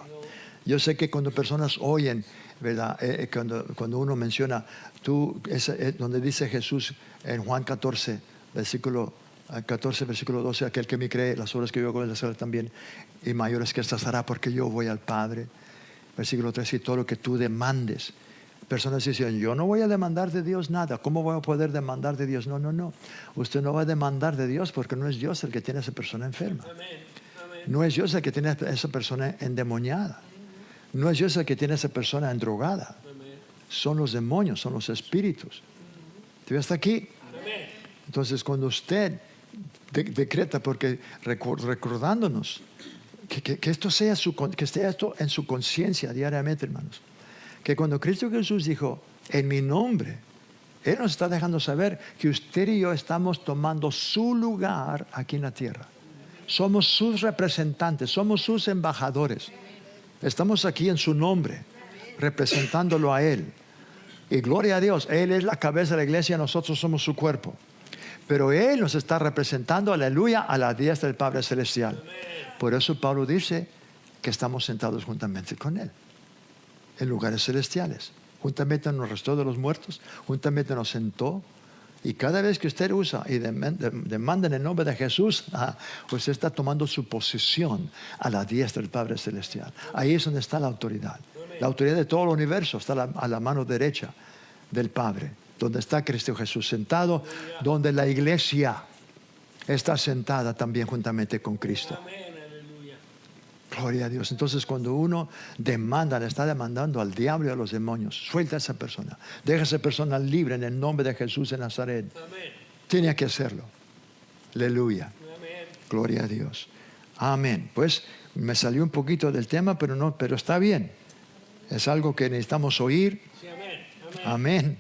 Yo sé que cuando personas oyen, ¿verdad? Cuando uno menciona, donde dice Jesús en Juan 14, versículo 12, aquel que me cree, las obras que yo hago, las hará también, y mayores que estas hará, porque yo voy al Padre. Versículo 13, y todo lo que tú demandes. Personas dicen, yo no voy a demandar de Dios nada. ¿Cómo voy a poder demandar de Dios? No. Usted no va a demandar de Dios porque no es Dios el que tiene a esa persona enferma. No es Dios el que tiene a esa persona endemoniada. No es Dios el que tiene a esa persona endrogada. Son los demonios, son los espíritus. ¿Te ves hasta aquí? Entonces, cuando usted decreta, porque recordándonos que esto que esté esto en su conciencia diariamente, hermanos, que cuando Cristo Jesús dijo, en mi nombre, Él nos está dejando saber que usted y yo estamos tomando su lugar aquí en la tierra. Somos sus representantes, somos sus embajadores. Estamos aquí en su nombre, representándolo a Él. Y gloria a Dios, Él es la cabeza de la iglesia, nosotros somos su cuerpo. Pero Él nos está representando, aleluya, a la diestra del Padre Celestial. Por eso Pablo dice que estamos sentados juntamente con Él, en lugares celestiales. Juntamente nos restó de los muertos, juntamente nos sentó. Y cada vez que usted usa y demanda en el nombre de Jesús, usted está tomando su posición a la diestra del Padre Celestial. Ahí es donde está la autoridad. La autoridad de todo el universo está a la mano derecha del Padre, donde está Cristo Jesús sentado, donde la iglesia está sentada también juntamente con Cristo. Gloria a Dios. Entonces, cuando uno demanda, le está demandando al diablo y a los demonios, suelta a esa persona, deja a esa persona libre en el nombre de Jesús de Nazaret. Amén. Tiene que hacerlo. Aleluya. Amén. Gloria a Dios. Amén. Pues me salió un poquito del tema, pero está bien. Es algo que necesitamos oír. Sí, amén. Amén.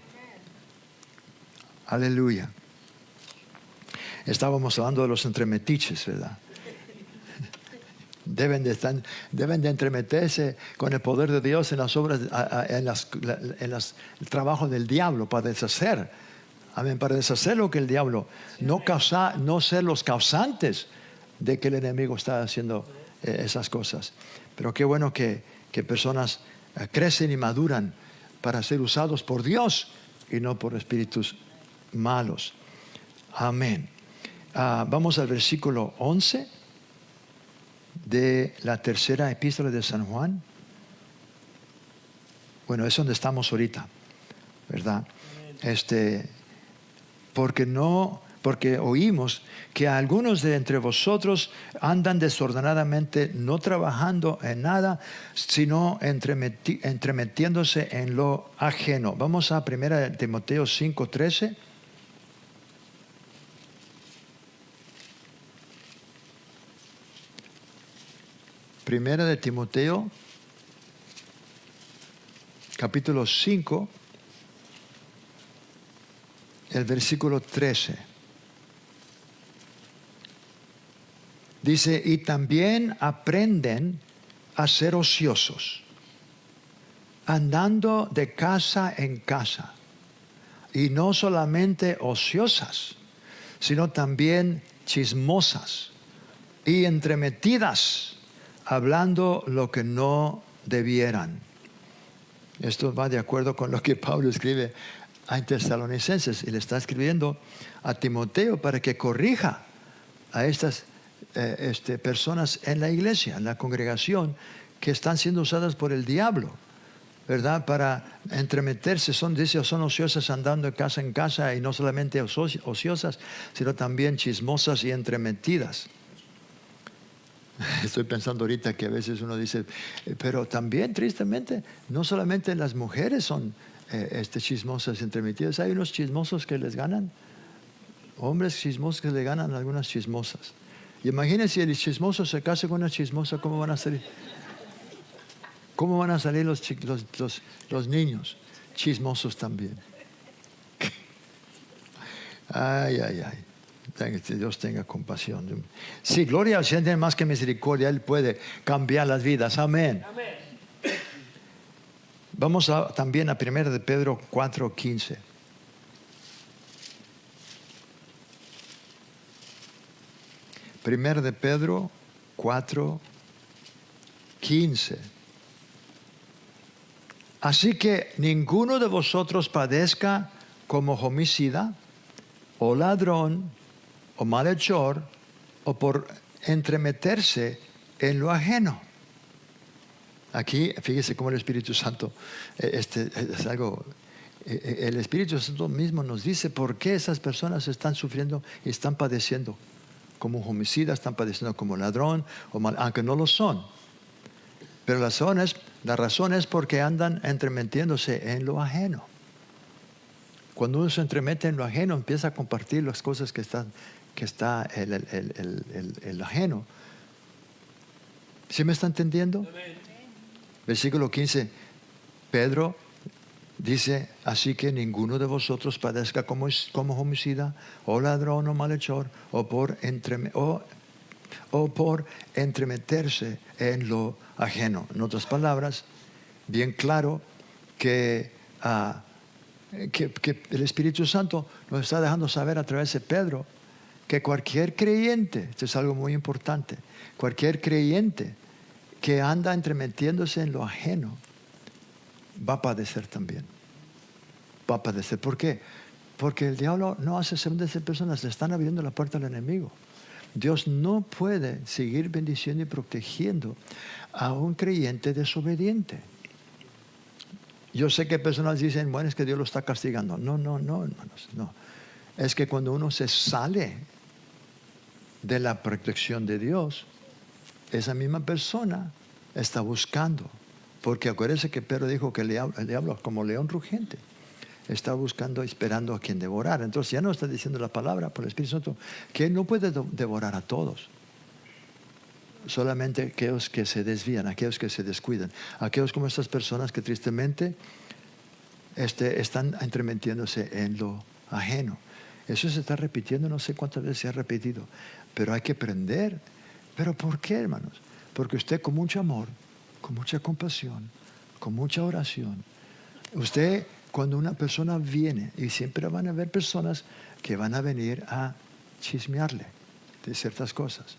Aleluya. Estábamos hablando de los entremetiches, ¿verdad? Deben de entremeterse con el poder de Dios en las obras, el trabajo del diablo para deshacer. Amén, para deshacer lo que el diablo, no ser los causantes de que el enemigo está haciendo esas cosas. Pero qué bueno que personas crecen y maduran para ser usados por Dios y no por espíritus malos. Amén. Vamos al versículo 11 de la tercera epístola de San Juan. Bueno, es donde estamos ahorita, ¿verdad? Porque no porque oímos que algunos de entre vosotros andan desordenadamente, no trabajando en nada, sino entremetiéndose en lo ajeno. Vamos a 1 Timoteo 5:13. Primera de Timoteo, capítulo 5, el versículo 13. Dice, y también aprenden a ser ociosos, andando de casa en casa, y no solamente ociosas, sino también chismosas y entremetidas, hablando lo que no debieran. Esto va de acuerdo con lo que Pablo escribe a Tesalonicenses, y le está escribiendo a Timoteo para que corrija a estas personas en la iglesia, en la congregación, que están siendo usadas por el diablo, ¿verdad? Para entremeterse, son ociosas, andando de casa en casa, y no solamente ociosas, sino también chismosas y entremetidas. Estoy pensando ahorita que a veces uno dice, pero también tristemente, no solamente las mujeres son chismosas y entremetidas, hay unos chismosos que les ganan, hombres chismosos que le ganan a algunas chismosas. Imagínense si el chismoso se casa con una chismosa, ¿cómo van a salir? ¿Cómo van a salir los niños? Chismosos también. Ay, ay, ay. Dios tenga compasión. Sí, gloria al Señor, tiene más que misericordia. Él puede cambiar las vidas. Amén. Amén. Vamos también a 1 de Pedro 4:15. Primero de Pedro 4:15. Así que ninguno de vosotros padezca como homicida, o ladrón, o malhechor, o por entremeterse en lo ajeno. Aquí, fíjese cómo el Espíritu Santo, es algo, el Espíritu Santo mismo nos dice por qué esas personas están sufriendo y están padeciendo. Como homicidas, están padeciendo como ladrón, aunque no lo son. Pero la razón es porque andan entremetiéndose en lo ajeno. Cuando uno se entremete en lo ajeno, empieza a compartir las cosas que está el ajeno. ¿Sí me está entendiendo? Amén. Versículo 15, Pedro dice, así que ninguno de vosotros padezca como homicida, o ladrón, o malhechor, o por entremeterse en lo ajeno. En otras palabras, bien claro que el Espíritu Santo nos está dejando saber a través de Pedro que cualquier creyente, esto es algo muy importante, cualquier creyente que anda entremetiéndose en lo ajeno va a padecer también. Va a padecer. ¿Por qué? Porque el diablo no hace segunda de personas, le están abriendo la puerta al enemigo. Dios no puede seguir bendiciendo y protegiendo a un creyente desobediente. Yo sé que personas dicen, bueno, es que Dios lo está castigando. No, hermanos, no. Es que cuando uno se sale de la protección de Dios, esa misma persona está buscando. Porque acuérdense que Pedro dijo que el diablo como león rugiente está buscando, esperando a quien devorar. Entonces ya no está diciendo la palabra por el Espíritu Santo que Él no puede devorar a todos. Solamente aquellos que se desvían, aquellos que se descuidan, aquellos como estas personas que tristemente están entremetiéndose en lo ajeno. Eso se está repitiendo, no sé cuántas veces se ha repetido, pero hay que aprender. ¿Pero por qué, hermanos? Porque usted con mucho amor, con mucha compasión, con mucha oración, usted, cuando una persona viene, y siempre van a haber personas que van a venir a chismearle de ciertas cosas,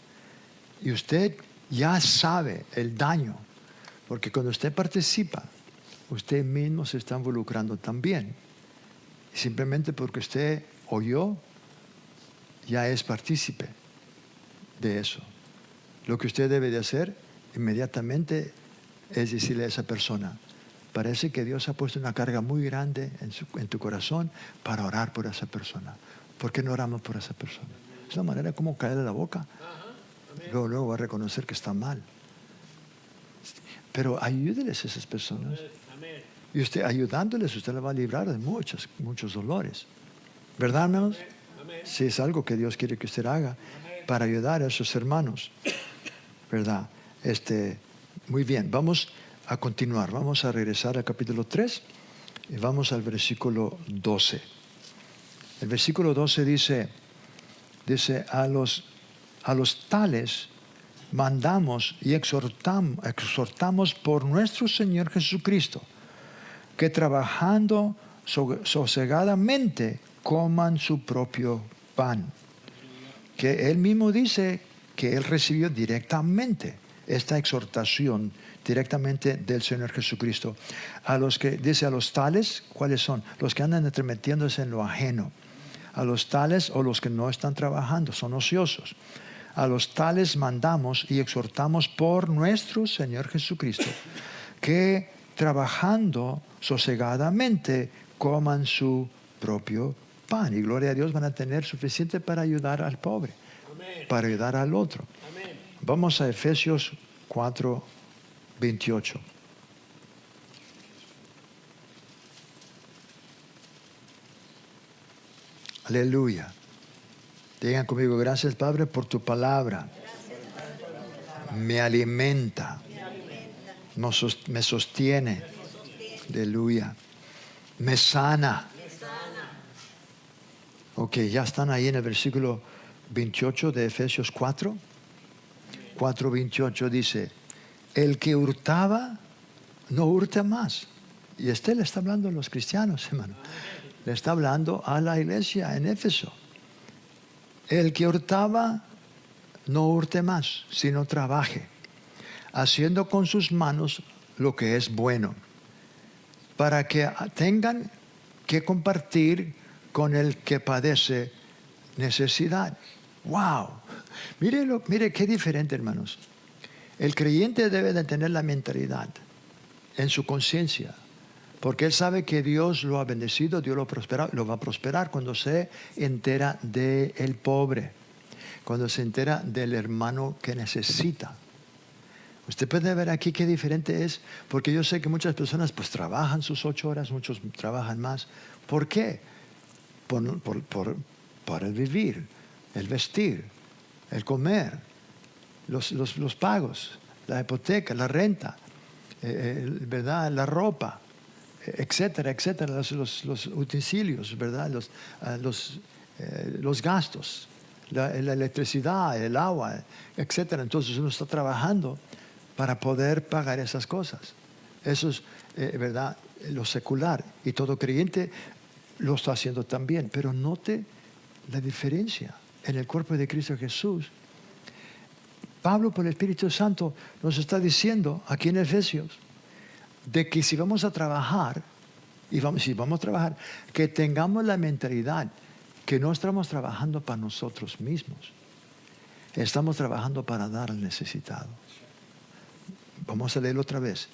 y usted ya sabe el daño, porque cuando usted participa, usted mismo se está involucrando también. Y simplemente porque usted oyó, ya es partícipe de eso. Lo que usted debe de hacer inmediatamente es decirle a esa persona, parece que Dios ha puesto una carga muy grande en tu corazón para orar por esa persona. ¿Por qué no oramos por esa persona? Es una manera como caerle la boca. Luego va a reconocer que está mal. Pero ayúdeles a esas personas. Y usted ayudándoles, usted le va a librar de muchos dolores. ¿Verdad, hermanos? Si es algo que Dios quiere que usted haga para ayudar a sus hermanos. ¿Verdad? Muy bien, vamos a continuar. Vamos a regresar al capítulo 3 y vamos al versículo 12. El versículo 12 dice a los tales mandamos y exhortamos por nuestro Señor Jesucristo, que trabajando sosegadamente coman su propio pan. Que Él mismo dice que Él recibió directamente esta exhortación directamente del Señor Jesucristo. A los tales, ¿cuáles son? Los que andan entremetiéndose en lo ajeno. A los tales o los que no están trabajando, son ociosos. A los tales mandamos y exhortamos por nuestro Señor Jesucristo, que trabajando sosegadamente coman su propio pan. Y gloria a Dios, van a tener suficiente para ayudar al pobre, para ayudar al otro. Vamos a Efesios 4:28. Aleluya. Digan conmigo: gracias, Padre, por tu palabra. Me alimenta. Me sostiene. Aleluya. Me sana. Ok, ya están ahí en el versículo 28 de Efesios 4. 4:28 dice: el que hurtaba, no hurte más. Y le está hablando a los cristianos, hermano. Le está hablando a la iglesia en Éfeso. El que hurtaba, no hurte más, sino trabaje, haciendo con sus manos lo que es bueno, para que tengan que compartir con el que padece necesidad. ¡Wow! Mire qué diferente, hermanos. El creyente debe de tener la mentalidad en su conciencia, porque él sabe que Dios lo ha bendecido, Dios lo va a prosperar cuando se entera del pobre, cuando se entera del hermano que necesita. Usted puede ver aquí qué diferente es, porque yo sé que muchas personas pues trabajan sus 8 horas, muchos trabajan más. ¿Por qué? Por el vivir, el vestir, el comer, los pagos, la hipoteca, la renta, ¿verdad? La ropa, etcétera, etcétera, los utensilios, ¿verdad? Los gastos, la electricidad, el agua, etcétera. Entonces uno está trabajando para poder pagar esas cosas. Eso es, ¿verdad? Lo secular. Y todo creyente lo está haciendo también. Pero note la diferencia en el cuerpo de Cristo Jesús. Pablo, por el Espíritu Santo, nos está diciendo aquí en Efesios de que si vamos a trabajar, si vamos a trabajar, que tengamos la mentalidad que no estamos trabajando para nosotros mismos. Estamos trabajando para dar al necesitado. Vamos a leerlo otra vez.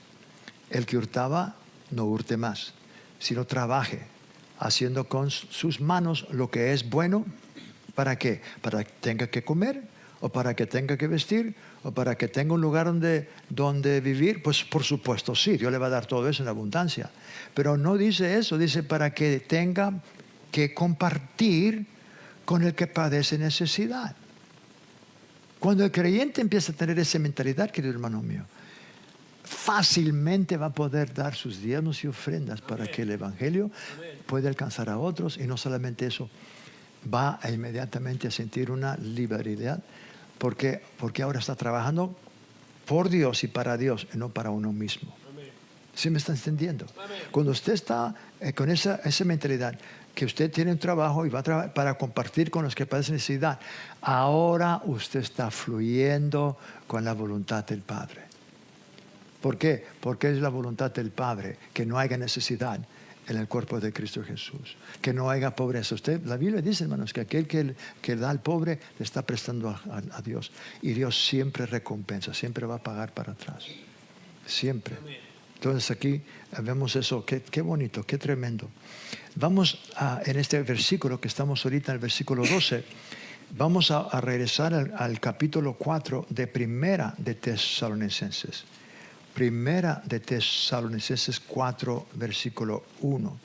El que hurtaba, no hurte más, sino trabaje, haciendo con sus manos lo que es bueno. ¿Para qué? Para que tenga que comer, o para que tenga que vestir, o para que tenga un lugar donde vivir. Pues por supuesto sí, Dios le va a dar todo eso en abundancia. Pero no dice eso, dice para que tenga que compartir con el que padece necesidad. Cuando el creyente empieza a tener esa mentalidad, querido hermano mío, fácilmente va a poder dar sus diezmos y ofrendas para que el evangelio pueda alcanzar a otros. Y no solamente eso, va a inmediatamente a sentir una libertad, porque ahora está trabajando por Dios y para Dios, y no para uno mismo. ¿Sí me está entendiendo? Cuando usted está con esa mentalidad, que usted tiene un trabajo y va a trabajar para compartir con los que padecen necesidad, ahora usted está fluyendo con la voluntad del Padre. ¿Por qué? Porque es la voluntad del Padre que no haya necesidad en el cuerpo de Cristo Jesús, que no haya pobreza. La Biblia dice, hermanos, que aquel que da al pobre le está prestando a Dios, y Dios siempre recompensa, siempre va a pagar para atrás, siempre. Entonces aquí vemos eso, qué bonito, qué tremendo. Vamos en este versículo que estamos ahorita, en el versículo 12, vamos a regresar al capítulo 4 de Primera de Tesalonicenses. Primera de Tesalonicenses 4, versículo 1.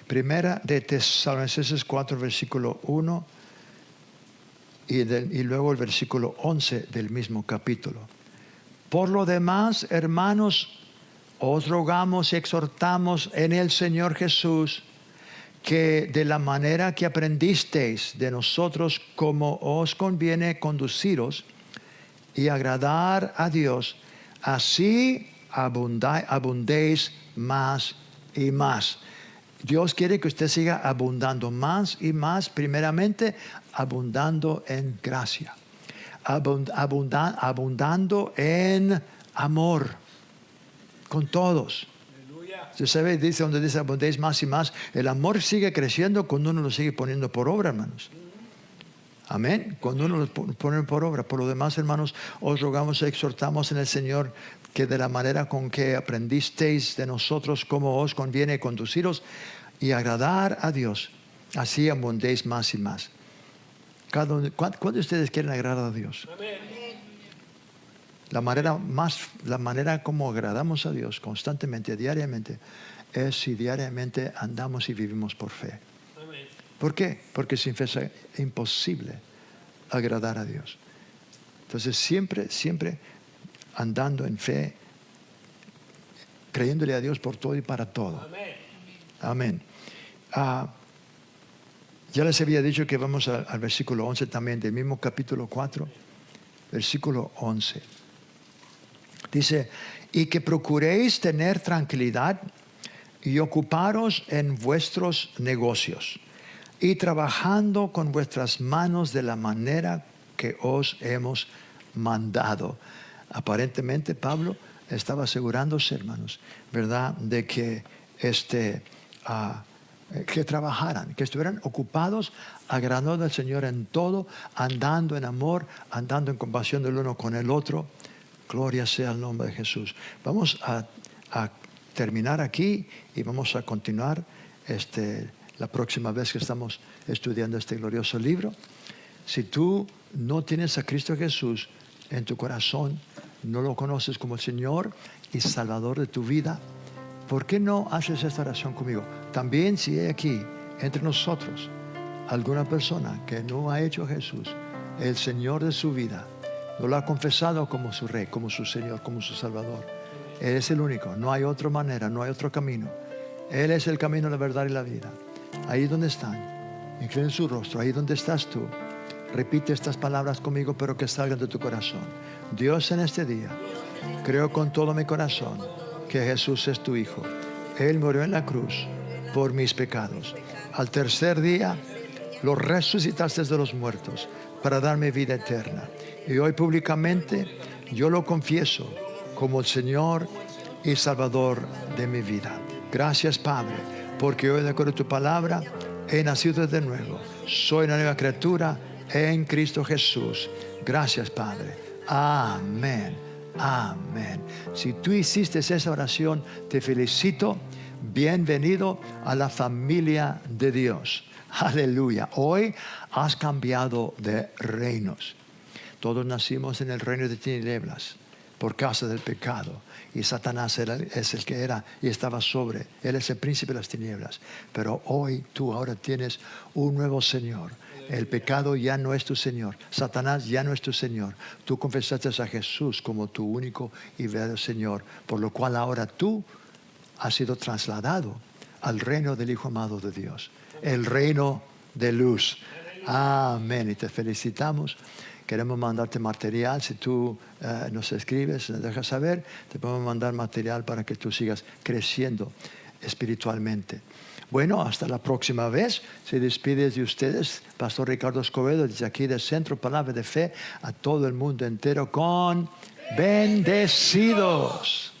Primera de Tesalonicenses 4, versículo 1 y luego el versículo 11 del mismo capítulo. Por lo demás, hermanos, os rogamos y exhortamos en el Señor Jesús que de la manera que aprendisteis de nosotros como os conviene conduciros y agradar a Dios, así abundéis más y más. Dios quiere que usted siga abundando más y más, primeramente abundando en gracia, abundando en amor con todos. Usted sabe, dice donde dice abundéis más y más, el amor sigue creciendo cuando uno lo sigue poniendo por obra, hermanos. Amén. Cuando uno lo pone por obra. Por lo demás, hermanos, os rogamos y exhortamos en el Señor que de la manera con que aprendisteis de nosotros cómo os conviene conduciros y agradar a Dios, así abundéis más y más. ¿Cuántos de ustedes quieren agradar a Dios? Amén. La manera como agradamos a Dios constantemente, diariamente, es si diariamente andamos y vivimos por fe. Amén. ¿Por qué? Porque sin fe es imposible agradar a Dios. Entonces siempre andando en fe, creyéndole a Dios por todo y para todo. Amén. Amén. Ya les había dicho que vamos al versículo 11 también del mismo capítulo 4, versículo 11. Dice, y que procuréis tener tranquilidad y ocuparos en vuestros negocios y trabajando con vuestras manos de la manera que os hemos mandado. Aparentemente Pablo estaba asegurándose, hermanos, ¿verdad?, de que que trabajaran, que estuvieran ocupados, agradando al Señor en todo, andando en amor, andando en compasión del uno con el otro. Gloria sea el nombre de Jesús. Vamos a terminar aquí y vamos a continuar la próxima vez que estamos estudiando este glorioso libro. Si tú no tienes a Cristo Jesús en tu corazón, no lo conoces como el Señor y Salvador de tu vida, ¿por qué no haces esta oración conmigo? También si hay aquí, entre nosotros, alguna persona que no ha hecho a Jesús el Señor de su vida, no lo ha confesado como su Rey, como su Señor, como su Salvador. Él es el único, no hay otra manera, no hay otro camino. Él es el camino, la verdad y la vida. Ahí donde están, inclinen su rostro, ahí donde estás tú, repite estas palabras conmigo, pero que salgan de tu corazón. Dios, en este día, creo con todo mi corazón que Jesús es tu Hijo. Él murió en la cruz por mis pecados. Al tercer día lo resucitaste de los muertos para darme vida eterna. Y hoy públicamente yo lo confieso como el Señor y Salvador de mi vida. Gracias, Padre, porque hoy, de acuerdo a tu palabra, he nacido de nuevo. Soy una nueva criatura en Cristo Jesús. Gracias, Padre. Amén. Amén. Si tú hiciste esa oración, te felicito. Bienvenido a la familia de Dios. Aleluya. Hoy has cambiado de reinos. Todos nacimos en el reino de tinieblas por causa del pecado. Y Satanás es el que era y estaba sobre. Él es el príncipe de las tinieblas. Pero hoy tú ahora tienes un nuevo Señor. El pecado ya no es tu Señor. Satanás ya no es tu Señor. Tú confesaste a Jesús como tu único y verdadero Señor. Por lo cual ahora tú has sido trasladado al reino del Hijo amado de Dios. El reino de luz. Amén. Y te felicitamos. Queremos mandarte material. Si tú nos escribes, nos dejas saber, te podemos mandar material para que tú sigas creciendo espiritualmente. Bueno, hasta la próxima vez. Se despide de ustedes, Pastor Ricardo Escobedo, desde aquí del Centro Palabra de Fe, a todo el mundo entero con bendecidos.